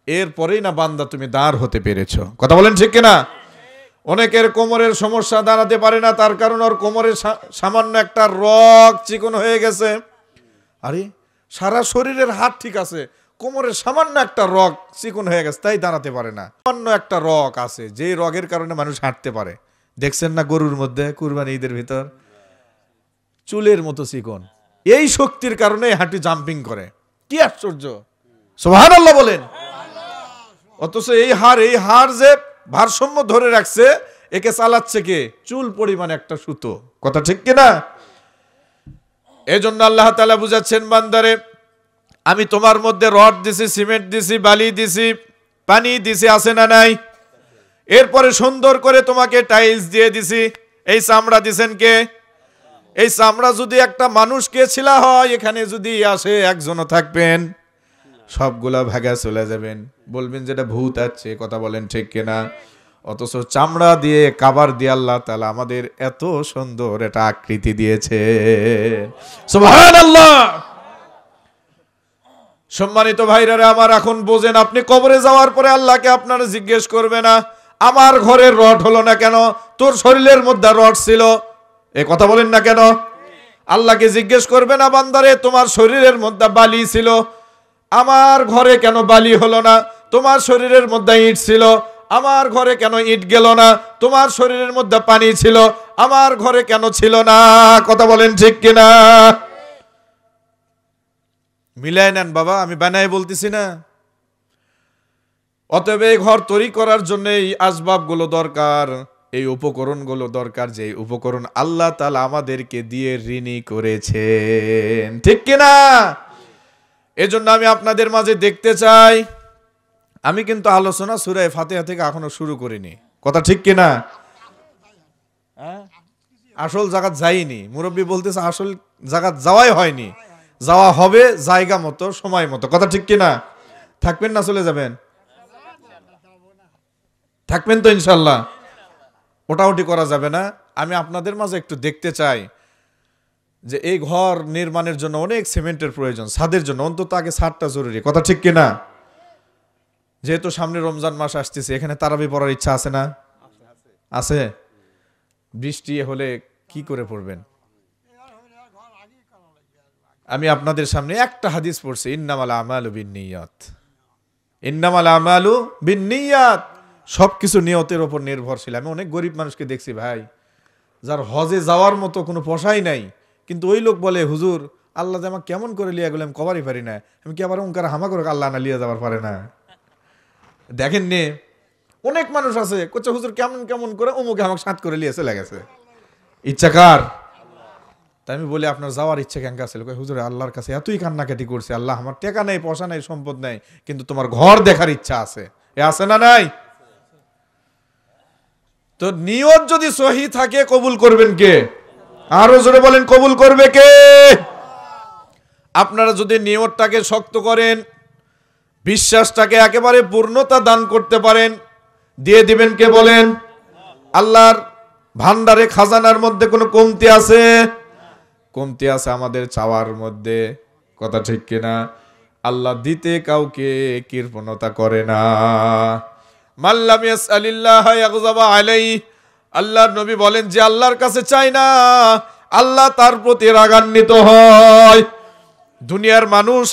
এরপরেই না বান্দা তুমি দাঁড় হতে পেরেছো। কথা বলেন ঠিক কিনা? অনেকের কোমরের সমস্যা, দাঁড়াতে পারে না, তার কারণ ওর কোমরের সামান্য একটা রগ চিকন হয়ে গেছে। আরে সারা শরীরের হাত ঠিক আছে, কোমরের সামান্য একটা রগ চিকন হয়ে গেছে, তাই দাঁড়াতে পারে না। সামান্য একটা রগ আছে, যে রগের কারণে মানুষ হাঁটতে পারে। দেখছেন না গরুর মধ্যে কুরবানি ঈদের ভিতর চুলের মতো চিকন, এই শক্তির কারণে হাঁটি জাম্পিং করে। কি আশ্চর্য! সুবহানাল্লাহ বলেন। অথচ এই হাড় যে ভারসাম্য ধরে রাখছে, একে চালাচ্ছে কে? চুল পরিমাণ একটা সুতো। কথা ঠিক কিনা? এজন্য আল্লাহ তাআলা বুঝাচ্ছেন, বান্দারে আমি তোমার মধ্যে রড দিছি, সিমেন্ট দিছি, বালি দিছি, পানি দিছি, আছে না নাই? এরপরে সুন্দর করে তোমাকে টাইলস দিয়ে দিছি। এই চামড়া দিছেন কে? এই চামড়া যদি একটা মানুষকে ছিলা হয়, এখানে যদি আসে একজনও থাকবেন? সবগুলা ভাগা চলে যাবেন, বলবেন যেটা ভূত আছে, কথা বলেন ঠিক কিনা? অথচ চামড়া দিয়ে কাবার দিয়ে আল্লাহ তাআলা আমাদের এত সুন্দর এটা আকৃতি দিয়েছে। সুবহানাল্লাহ। সম্মানিত ভাইরা আমার, এখন বোঝেন, আপনি কবরে যাওয়ার পরে আল্লাহকে আপনারা জিজ্ঞেস করবে না আমার ঘরের রড হলো না কেন, তোর শরীরের মধ্যে রড ছিল, এ কথা বলেন না কেন? আল্লাহকে জিজ্ঞেস করবে না বান্দারে তোমার শরীরের মধ্যে বালি ছিল, আমার ঘরে কেন বালি হলো না, তোমার শরীরের মধ্যে ইট ছিল, আমার ঘরে কেন ইট গেল না, তোমার শরীরের মধ্যে পানি ছিল, আমার ঘরে কেন ছিল না, কথা বলেন ঠিক কিনা? মিলাই নেন বাবা, আমি বানাই বলতেছি না। অতএব এই ঘর তৈরি করার জন্য এই আসবাবগুলো দরকার, এই উপকরণগুলো দরকার, যে উপকরণ আল্লাহ তাআলা আমাদেরকে দিয়ে ঋণী করেছেন, ঠিক কিনা? এজন্য আমি আপনাদের মাঝে দেখতে চাই, আমি কিন্তু আলোচনা সূরা ফাতিহা থেকে এখনো শুরু করিনি, কথা ঠিক কিনা? আসল জায়গা যাইনি, মুরব্বী বলতেছে আসল জায়গা যাওয়াই হয়নি, যাওয়া হবে জায়গা মতো, সময় মতো, কথা ঠিক কিনা? থাকবেন না চলে যাবেন? থাকবেন তো ইনশাল্লাহ? ওটাওটি করা যাবে না। আমি আপনাদের মাঝে একটু দেখতে চাই যে এই ঘর নির্মাণের জন্য অনেক সিমেন্টের প্রয়োজন, ছাদের জন্য অন্তত আগে ছাদটা জরুরি, কথা ঠিক কিনা? যেহেতু সামনে রমজান মাস আসতেছে, এখানে তারাবি পড়ার ইচ্ছা আছে না? আছে। বৃষ্টি হলে কি করে পড়বেন? আমি আপনাদের সামনে একটা হাদিস পড়ছি, ইন্নামাল আমালু বিন্নিয়াত, ইন্নামাল আমালু বিন্নিয়াত, সবকিছু নিয়তের উপর নির্ভরশীল। আমি অনেক গরিব মানুষকে দেখছি ভাই, যার হজে যাওয়ার মতো কোনো পয়সাই নাই, কিন্তু ওই লোক বলে হুজুর আল্লাহ যে আমাকে কেমন করে লিয়া গেলাম কবারই পারি না, আমি কি আবার ওঙ্কার হামা করে আল্লাহ না লিয়া যাবার পারে না। দেখেন নে, অনেক মানুষ আছে কোচা হুজুর কেমন কেমন করে অমুকে আমাকে সাথ করে লিয়ে চলে গেছে, ইচ্ছা কার? তাই আমি বলি আপনার যাওয়ার ইচ্ছা কেন আছে? হুজুর আল্লাহর কাছে এতই কান্নাকাটি করছে, আল্লাহ আমার টাকা নেই, পয়সা নেই, সম্পদ নেই, কিন্তু তোমার ঘর দেখার ইচ্ছা আছে, এ আছে না নাই? তো নিয়ত যদি সহি থাকে কবুল করবেন কে? আরো জোরে বলেন, কবুল করবে কে? আপনারা যদি নিয়তটাকে শক্ত করেন, বিশ্বাসটাকে একেবারে পূর্ণতা দান করতে পারেন, দিয়ে দিবেন কে বলেন? আল্লাহর ভান্ডারে খাজানার মধ্যে কোনো কমতি আছে? কমতি আছে আমাদের চাওয়ার মধ্যে, কথা ঠিক কিনা? আল্লাহ দিতে কাউকে কৃপণতা করে না। মাল্লাম ইয়াসআলিল্লাহ ইয়াগযাবা আলাইহি, আল্লাহর নবী বলেন যে আল্লাহর কাছে চাই না, আল্লাহ তার প্রতি রাগান্বিত হয়। দুনিয়ার মানুষ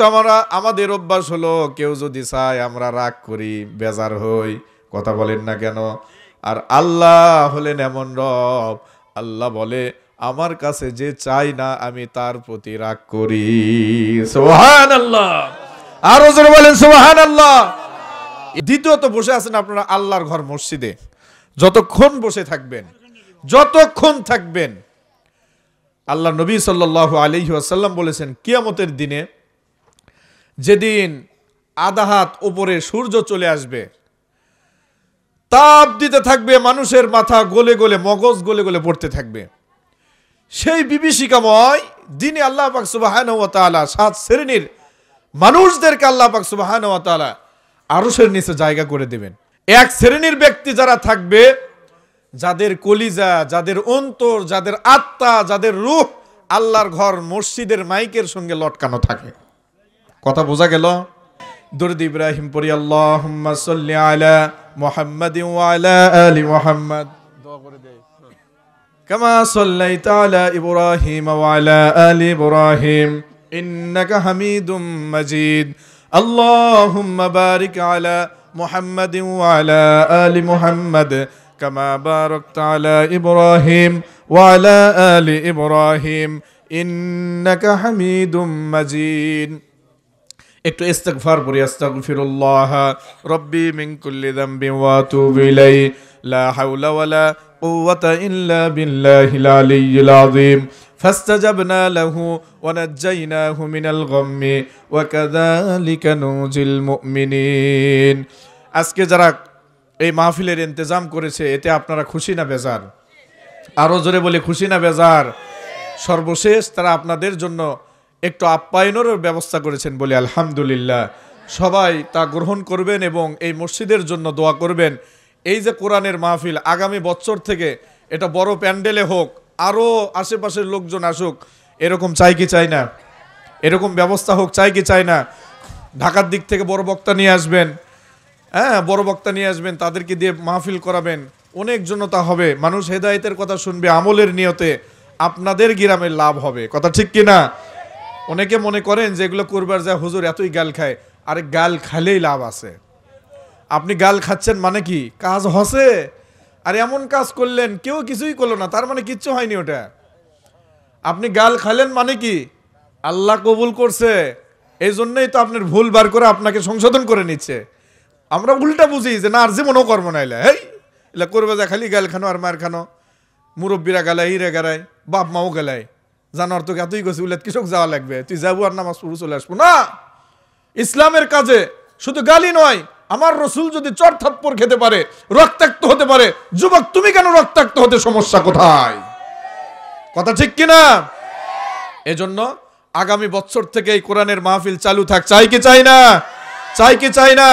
আমাদের অভ্যাস হলো, কেউ যদি চায় আমরা রাগ করি, বেজার হই, কথা বলেন না কেন? আর আল্লাহ হলেন এমন রব, আল্লাহ বলে আমার কাছে যে চাই না আমি তার প্রতি রাগ করি। সুবহানাল্লাহ, আরো জোরে বলেন সুবহানাল্লাহ। দ্বিতীয়ত বসে আছেন আপনারা আল্লাহর ঘর মসজিদে, যতক্ষণ বসে থাকবেন, যতক্ষণ থাকবেন, আল্লাহ নবী সাল্লাল্লাহু আলাইহি ওয়াসাল্লাম বলেছেন কিয়ামতের দিনে যেদিন আধা হাত উপরে সূর্য চলে আসবে, তাপ দিতে থাকবে, মানুষের মাথা গলে গলে, মগজ গলে গলে পড়তে থাকবে, সেই বিভীষিকাময় দিনে আল্লাহ পাক সুবহানাহু ওয়া তাআলা 7 শ্রেণীর মানুষদেরকে আল্লাহ পাক সুবহানাহু ওয়া তাআলা আরশের নিচে জায়গা করে দেবেন। এক শ্রেণীর ব্যক্তি যারা থাকবে, যাদের কলিজা, যাদের অন্তর, যাদের আত্মা, যাদের রূহ আল্লাহর ঘর মসজিদের মাইকের সঙ্গে লটকানো থাকে, কথা বোঝা গেল? দরুদ ইব্রাহিম পড়ি, আল্লাহুম্মা সাল্লি আলা মুহাম্মাদিন ওয়া আলা আলি মুহাম্মাদ, দোয়া করে দেই, কামা সাল্লাইতা আলা ইব্রাহিম ওয়া আলা আলি ইব্রাহিম ইন্নাকা হামিদুম মাজিদ, আল্লাহুম্মা বারিক আলা মুহাম্মাদিন ওয়া আলা আলি মুহাম্মাদ কামা বারাকতা আলা ইব্রাহিম ওয়া আলা আলি ইব্রাহিম ইন্নাকা হামিদুম মাজিদ। একটু ইস্তিগফার করি, আস্তাগফিরুল্লাহ রাব্বি মিন কুল্লি যামবি ওয়া আতুবু ইলাইহি, লা হাওলা ওয়ালা কুওয়াতা ইল্লা বিল্লাহিল আলিয়্যিল আযীম। ফাস্তাজাবনা লাহু ওয়া নাজ্জায়নাহু মিনাল গাম্মি ওয়া কাযালিকা নুজিল মুমিনিন। আজকে যারা এই মাহফিলের ইন্তজাম করেছে, এতে আপনারা খুশি না বেজার? আরো জোরে বলে খুশি না বেজার? সর্বশেষ তারা আপনাদের জন্য একটু আপ্যায়নেরও ব্যবস্থা করেছেন, বলে আলহামদুলিল্লাহ। সবাই তা গ্রহণ করবেন এবং এই মসজিদের জন্য দোয়া করবেন। এই যে কোরআনের মাহফিল, আগামী বছর থেকে এটা বড় প্যান্ডেলে হোক, আরও আশেপাশের লোকজন আসুক, এরকম চাই কি চাই না? এরকম ব্যবস্থা হোক চাই কি চাই না? ঢাকার দিক থেকে বড় বক্তা নিয়ে আসবেন, হ্যাঁ বড় বক্তা নিয়ে আসবেন, তাদেরকে দিয়ে মাহফিল করাবেন, অনেক জনতা হবে, মানুষ হেদায়েতের কথা শুনবে, আমলের নিয়তে আপনাদের গ্রামের লাভ হবে। কথা ঠিক কি না? অনেকে মনে করেন যে এগুলো করবার যায় হুজুর এতই গাল খায়, আরে গাল খালেই লাভ আছে। আপনি গাল খাচ্ছেন মানে কি কাজ হসে? আর এমন কাজ করলেন কেউ কিছুই করলো না, তার মানে কিচ্ছু হয়নি ওটা। আপনি গাল খাইলেন মানে কি আল্লাহ কবুল করছে, এই জন্যই তো আপনার ভুল বার করে আপনাকে সংশোধন করে নিচ্ছে। আমরা উল্টা বুঝি যে না আর জীবনও কর্ম না, এলা করবে যা খালি গাল খানো আর মার খানো, মুরব্বীরা গালায়, হিরে গালায়, বাপ মাও গালায়, জানোয়ার তোকে এতই গেছে উল্লেখ কৃষক যাওয়া লাগবে, তুই যাবো আর নামাজ পড়ে চলে আসবো না। ইসলামের কাজে শুধু গালি নয়, আমার রসুল যদি চর থাপ্পড় খেতে পারে, রক্তাক্ত হতে পারে, যুবক তুমি কেন রক্তাক্ত হতে, সমস্যা কোথায়? কথা ঠিক কিনা? এজন্য আগামী বছর থেকে এই কোরআনের মাহফিল চালু থাক, চাই কি চাই না? চাই কি চাই না?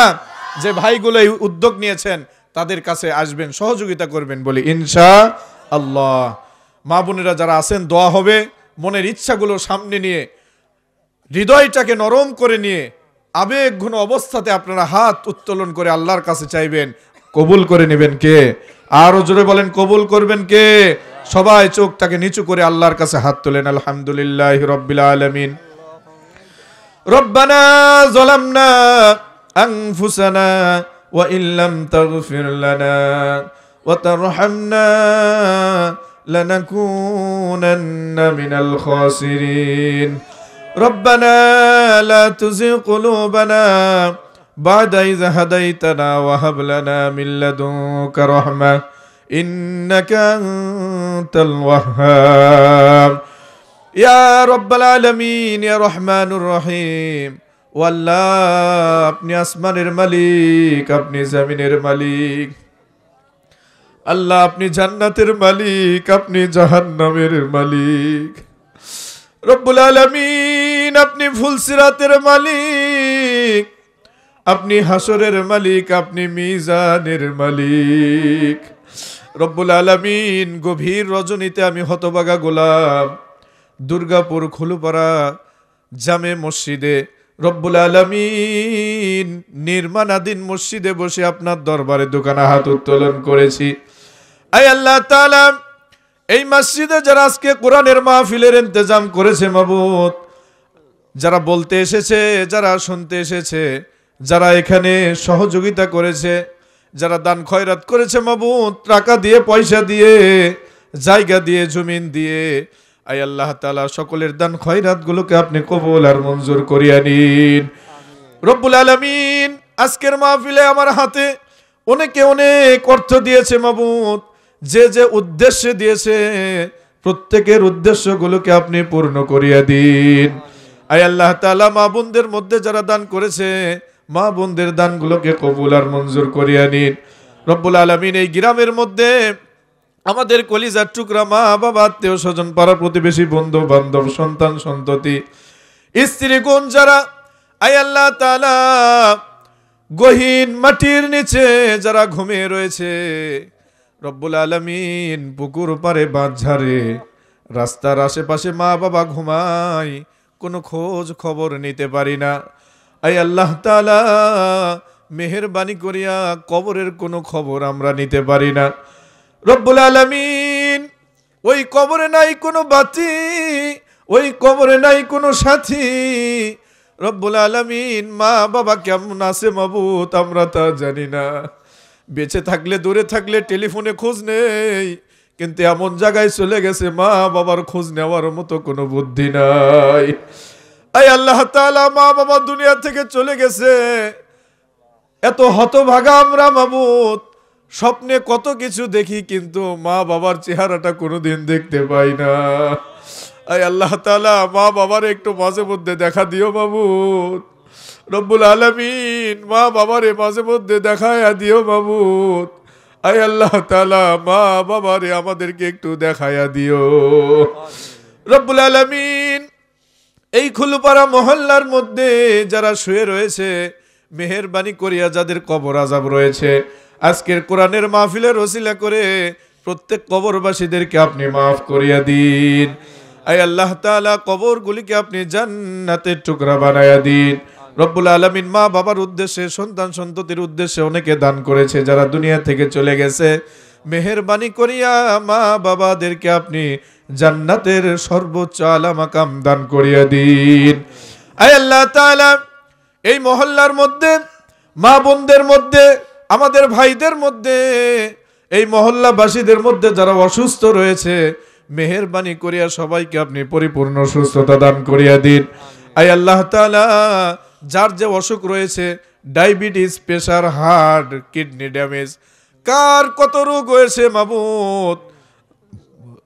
যে ভাইগুলো এই উদ্যোগ নিয়েছেন তাদের কাছে আসবেন, সহযোগিতা করবেন বলি ইনশাআল্লাহ। মা বোনেরা যারা আছেন দোয়া হবে, মনের ইচ্ছাগুলো সামনে নিয়ে, হৃদয়টাকে নরম করে নিয়ে, আবেগ ঘন অবস্থাতে আপনারা হাত উত্তোলন করে আল্লাহর কাছে চাইবেন, কবুল করে নেবেন কে? আরো জোরে বলেন কবুল করবেন কে? সবাই চোখটাকে নিচু করে আল্লাহর কাছে হাত তোলেন। আলহামদুলিল্লাহি রাব্বিল আলামিন। রব্বানা যালামনা আনফুসানা ওয়া ইল্লাম তাগফির লানা ওয়া তারহামনা লানাকুনান্না মিনাল খাসিরিন। ربنا لا تزغ قلوبنا بعد إذ هديتنا وهب لنا من لدنك رحمة إنك أنت الوهاب يا رب العالمين يا رحمن الرحيم। والله আপনি আসমানের মালিক, আপনি জমিনের মালিক, আল্লাহ আপনি জান্নাতের মালিক, আপনি জাহান্নামের মালিক। রব্বুল আলামিন আপনি ফুলসিরাতের মালিক, আপনি হাসরের মালিক, আপনি মিজানের মালিক। রব্বুল আলামিন গভীর রজনীতে আমি হতভাগা গোলাম দুর্গাপুর খুলুপাড়া জামে মসজিদে, রব্বুল আলামিন নির্মাণাধীন মসজিদে বসে আপনার দরবারে দোকানে হাত উত্তোলন করেছি। আয় আল্লাহ তাআলা, এই মসজিদে যারা আজকে কোরআনের মাহফিলের ইন্তজাম করেছে মাবুদ, যারা বলতে এসেছে, যারা শুনতে এসেছে, যারা এখানে সহযোগিতা করেছে, যারা দান খয়রাত করেছে মাবুদ, টাকা দিয়ে, পয়সা দিয়ে, জায়গা দিয়ে, জমিন দিয়ে, আয় আল্লাহ তাআলা সকলের দান খয়রাত গুলোকে আপনি কবুল আর মঞ্জুর করিয়া নিন। রব্বুল আলামিন আজকের মাহফিলে আমার হাতে অনেকে অনেক অর্থ দিয়েছে মাবুদ, যে যে উদ্দেশ্যে দিয়েছে প্রত্যেকের উদ্দেশ্যগুলোকে আপনি পূর্ণ করিয়া দিন। আয় আল্লাহ তাআলা মা বোনদের মধ্যে যারা দান করেছে, মা বোনদের দানগুলোকে কবুল আর মঞ্জুর করিয়া নিন। রব্বুল আলামিন এই গ্রামের মধ্যে আমাদের কলিজার টুকরা মা বাবা, আত্মীয় স্বজন, পাড়া প্রতিবেশী, বন্ধু বান্ধব, সন্তান সন্ততি, স্ত্রীগণ যারা আয় আল্লাহ তাআলা গহীন মাটির নিচে যারা ঘুমিয়ে রয়েছে, রব্বুল আলামিন পুকুর পারে, বাঁধঝাড়ে, রাস্তার আশেপাশে মা বাবা ঘুমায়, কোনো খোঁজ খবর নিতে পারি না। আয় আল্লাহ তাআলা মেহেরবানি করিয়া কবরের কোনো খবর আমরা নিতে পারি না। রব্বুল আলামিন ওই কবরে নাই কোনো বাতি, ওই কবরে নাই কোনো সাথী। রব্বুল আলামিন মা বাবা কেমন আছে মাবুদ আমরা তা জানি না। বেঁচে থাকলে, দূরে থাকলে টেলিফোনে খোঁজ নেই, কিন্তু এমন জায়গায় চলে গেছে মা বাবার খোঁজ নেওয়ার মতো কোনো বুদ্ধি নাই। আয় আল্লাহ তাআলা মা বাবা দুনিয়া থেকে চলে গেছে, এত হতভাগা আমরা মাবুদ, স্বপ্নে কত কিছু দেখি কিন্তু মা বাবার চেহারাটা কোনোদিন দেখতে পাই না। আয় আল্লাহ তাআলা মা বাবার একটু মাঝে মধ্যে দেখা দিও মাবুদ। রব্বুল আলামিন মা বাবারে মাঝে মধ্যে দেখায়া দিও মাবুদ। আয় আল্লাহ তাআলা মা বাবারে আমাদেরকে একটু দেখায়া দিও। রব্বুল আলামিন এই খুলুপাড়া মহল্লার মধ্যে যারা শুয়ে রয়েছে মেহেরবানি করিয়া যাদের কবর আযাব রয়েছে আজকের কোরআনের মাহফিলের ওসিলা করে প্রত্যেক কবরবাসীদেরকে আপনি মাফ করিয়া দিন। আয় আল্লাহ তাআলা কবরগুলিকে আপনি জান্নাতের টুকরা বানায়া দিন। রব্বুল আলামিন মা বাবার উদ্দেশ্যে সন্তান সন্ততির উদ্দেশ্যে অনেকে দান করেছে যারা দুনিয়া থেকে চলে গেছে, মেহেরবানি করিয়া মা বাবাদেরকে আপনি জান্নাতের সর্বোচ্চ আলা মাকাম দান করিয়া দিন। আয় আল্লাহ তাআলা এই মহল্লার মধ্যে মা বোনদের মধ্যে আমাদের ভাইদের মধ্যে এই মহল্লাবাসীদের মধ্যে যারা অসুস্থ রয়েছে মেহেরবানি করিয়া সবাইকে আপনি পরিপূর্ণ সুস্থতা দান করিয়া দিন। আয় আল্লাহ তাআলা যার যে অসুখ রয়েছে diabetes, pressure, heart, kidney damage, কার কত রোগ হয়েছে মাবুদ,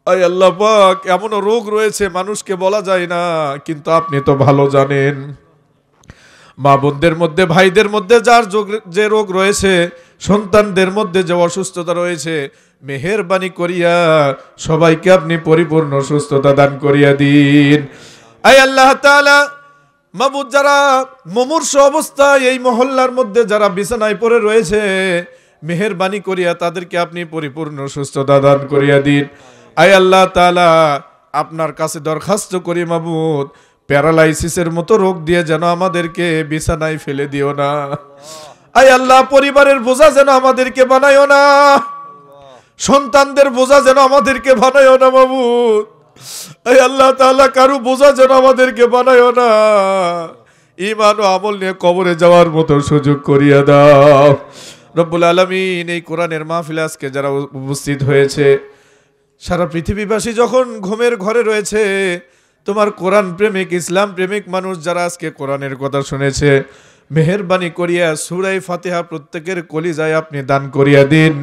আয় আল্লাহ পাক এমনও রোগ রয়েছে মানুষকে বলা যায় না, কিন্তু আপনি তো ভালো জানেন। মা বোনদের মধ্যে ভাইদের মধ্যে যার যে রোগ রয়েছে, সন্তানদের মধ্যে যে অসুস্থতা রয়েছে, মেহেরবানি করিয়া সবাইকে আপনি পরিপূর্ণ সুস্থতা দান করিয়া দিন। আয় আল্লাহ তাআলা মাবুদ যারা মুমূর্ষ অবস্থায় এই মহল্লার মধ্যে যারা বিছানায় পড়ে রয়েছে মেহেরবানি করিয়া তাদেরকে আপনি পরিপূর্ণ সুস্থতা দান করিয়া দিন। আয় আল্লাহ তাআলা আপনার কাছে দরখাস্ত করি মাবুদ প্যারালাইসিসের মতো রোগ দিয়ে যেন আমাদেরকে বিছানায় ফেলে দিও না। আয় আল্লাহ পরিবারের বোঝা যেন আমাদেরকে বানাইও না, সন্তানদের বোঝা যেন আমাদেরকে বানাইও না মাবুদ। আয় আল্লাহ তাআলা কারো বোঝা যেন আমাদেরকে বানাইও না। ঈমান ও আমল নিয়ে কবরে যাওয়ার মতো সুযোগ করিয়া দাও রব্বুল আলামিন। এই কোরআনের মাহফিলে আজকে যারা উপস্থিত হয়েছে সারা পৃথিবীবাসী যখন ঘুমের ঘরে রয়েছে, তোমার কোরআন প্রেমিক ইসলাম প্রেমিক মানুষ যারা আজকে কোরআনের কথা শুনেছে মেহেরবানি করিয়া সূরা ফাতিহা প্রত্যেকের কলিজায় আপনি দান করিয়া দিন।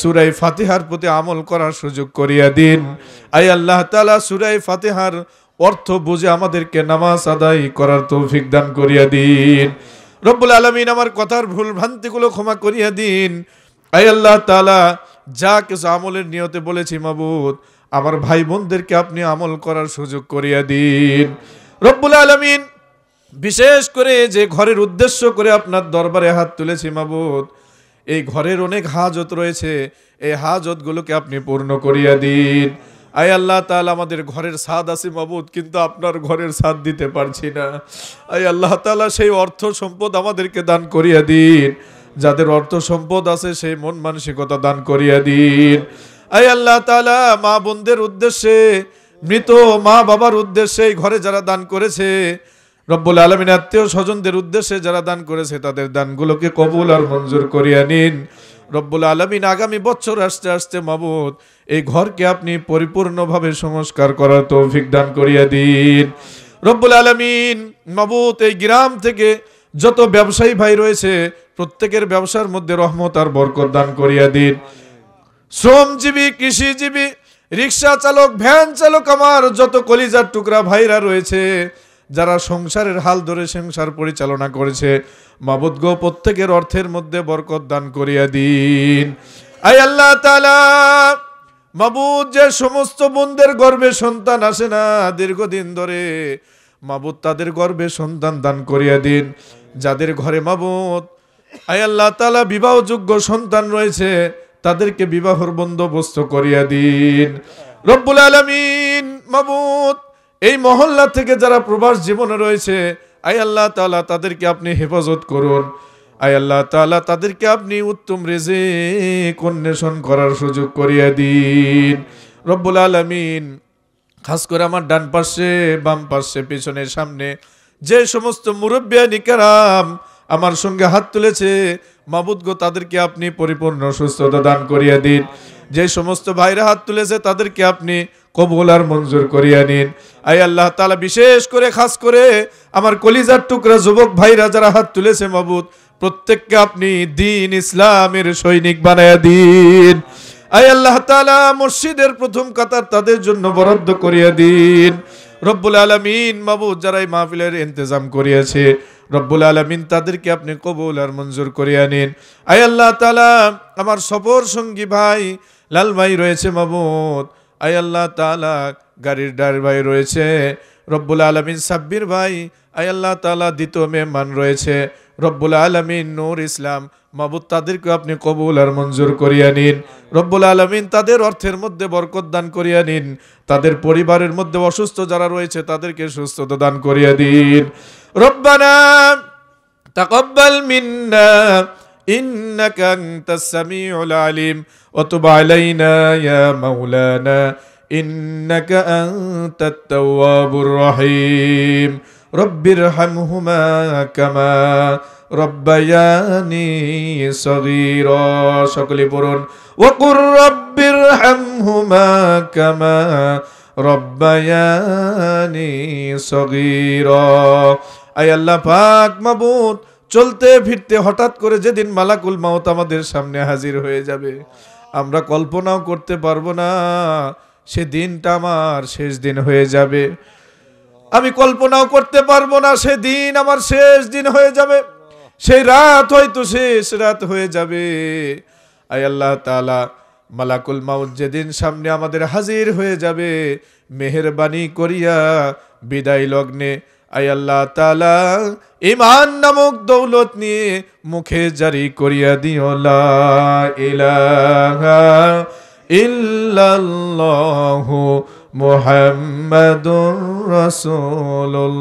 সূরা ফাতিহার প্রতি আমল করার সুযোগ করিয়া দিন। আয় আল্লাহ তাআলা সূরা ফাতিহার অর্থ বুঝে আমাদেরকে নামাজ আদায় করার তৌফিক দান করিয়া দিন। রব্বুল আলামিন আমার কথার ভুল ভ্রান্তিগুলো ক্ষমা করিয়া দিন। আয় আল্লাহ তাআলা যা কিছু আমলের নিয়তে বলেছি মাবুদ আমার ভাই বোনদেরকে আপনি আমল করার সুযোগ করিয়া দিন। রব্বুল আলামিন বিশেষ করে যে ঘরের উদ্দেশ্য করে আপনার দরবারে হাত তুলেছি মাবুদ, এই ঘরের অনেক হাজত রয়েছে, এই হাজতগুলোকে আপনি পূর্ণ করিয়া দিন। আয় আল্লাহ তাআলা আমাদের ঘরের ছাদ আছে মাবুদ, কিন্তু আপনার ঘরের ছাদ দিতে পারছি না। আয় আল্লাহ তাআলা সেই অর্থ সম্পদ আমাদেরকে দান করিয়া দিন। যাদের অর্থ সম্পদ আছে সেই মন মানসিকতা দান করিয়া দিন। আয় আল্লাহ তাআলা মা বোনদের উদ্দেশ্যে, মৃত মা বাবার উদ্দেশ্যে এই ঘরে যারা দান করেছে রব্বুল আলামিন, আত্মীয় স্বজনদের উদ্দেশ্যে যারা দান করেছে তাদের দানগুলোকে কবুল আর মঞ্জুর করিয়া নিন। রব্বুল আলামিন আগামী বছর আসতে আসতে মাবুদ এই ঘরকে আপনি পরিপূর্ণভাবে সংস্কার করার তৌফিক দান করিয়া দিন। রব্বুল আলামিন মাবুদ এই গ্রাম থেকে যত ব্যবসায়ী ভাই রয়েছে প্রত্যেকের ব্যবসার মধ্যে রহমত আর বরকত দান করিয়া দিন। শ্রমজীবী, কৃষিজীবী, রিক্সা চালক, ভ্যান চালক, আমার যত কলিজার টুকরা ভাইরা রয়েছে যারা সংসারের হাল ধরে সংসার পরিচালনা করেছে মাবুদ গো প্রত্যেকের অর্থের মধ্যে বরকত দান করিয়া দিন। আয় আল্লাহ তাআলা মাবুদ যে সমস্ত বোনদের গর্ভে সন্তান আসে না দীর্ঘদিন ধরে মাবুদ তাদের গর্ভে সন্তান দান করিয়া দিন। যাদের ঘরে মাবুদ আয় আল্লাহ তাআলা বিবাহযোগ্য সন্তান রয়েছে তাদেরকে বিবাহর বন্দোবস্ত করিয়া দিন। রব্বুল আলামিন মাবুদ এই মহল্লা থেকে যারা প্রবাস জীবনে রয়েছে আয় আল্লাহ তাআলা তাদেরকে আপনি হেফাজত করুন। আয় আল্লাহ তাআলা তাদেরকে আপনি উত্তম রিজিক অন্বেষণ করার সুযোগ করিয়া দিন। রব্বুল আলামিন খাস করে আমার ডান পাশে, বাম পাশে, পিছনে, সামনে যে সমস্ত মুরব্বিয়ানি কেরাম আমার সঙ্গে হাত তুলেছে মাবুদ গো তাদেরকে আপনি পরিপূর্ণ সুস্থতা দান করিয়া দিন। যে সমস্ত ভাইরা হাত তুলেছে তাদেরকে আপনি কবুল আর মঞ্জুর করিয়া নিন। আয় আল্লাহ তাআলা বিশেষ করে খাস করে আমার কলিজার টুকরা যুবক ভাইরা যারা হাত তুলেছে মাবুদ প্রত্যেককে আপনি দ্বীন ইসলামের সৈনিক বানায়া দিন। আয় আল্লাহ তাআলা মসজিদের প্রথম কাতার তাদের জন্য বরাদ্দ করিয়া দিন। রব্বুল আলামিন মাবুদ যারা এই মাহফিলের ইন্তজাম করিয়াছে রব্বুল আলামিন তাদেরকে আপনি কবুল আর মঞ্জুর করিয়া নিন। আয় আল্লাহ তাআলা আমার সফর সঙ্গী ভাই লাল ভাই রয়েছে মাবুদ, আয় আল্লাহ তাআলা গাড়ির ড্রাইভার ভাই রয়েছে রব্বুল আলামিন, সাব্বির ভাই, আয় আল্লাহ তাআলা দ্বিতীয় মেহমান রয়েছে রব্বুল আলামিন নূর ইসলাম মাবুদ তাদেরকে আপনি কবুল আর মঞ্জুর করিয়া নিন। রব্বুল আলামিন তাদের অর্থের মধ্যে বরকত দান করিয়া নিন। তাদের পরিবারের মধ্যে অসুস্থ যারা রয়েছে তাদেরকে সুস্থতা দান করিয়া দিন। রব্বানা তাকাব্বাল মিন্না ইন্নাকা আনতাস সামিউল আলিম ওয়া তুব আলাইনা ইয়া মাওলানা ইন্নাকা আনতাত তাওয়াবুর রহিম। রব্বিরহামহুমা কামা রব্বায়ানি সগীরা। সকলে পড়ুন ওয়া কুর রব্বিরহামহুমা কামা রব্বায়ানি সগীরা। আয় আল্লাহ পাক মাবুদ, চলতে ফিরতে হঠাৎ করে যেদিন মালাকুল মাউত আমাদের সামনে হাজির হয়ে যাবে, আমরা কল্পনাও করতে পারবো না সেদিনটা আমার শেষ দিন হয়ে যাবে। আমি কল্পনাও করতে পারবো না সেদিন আমার শেষ দিন হয়ে যাবে, সেই রাত হয়তো শেষ রাত হয়ে যাবে। আয় আল্লাহ তাআলা, মালাকুল মাউত যেদিন সামনে আমাদের হাজির হয়ে যাবে, মেহেরবানি করিয়া বিদায় লগ্নে আয় আল্লাহ তাআলা ঈমান নামক দৌলত নিয়ে মুখে জারি করিয়া দিও লা ইলাহা ইল্লাল্লাহু মুহাম্মাদুর রাসূলুল্লাহ।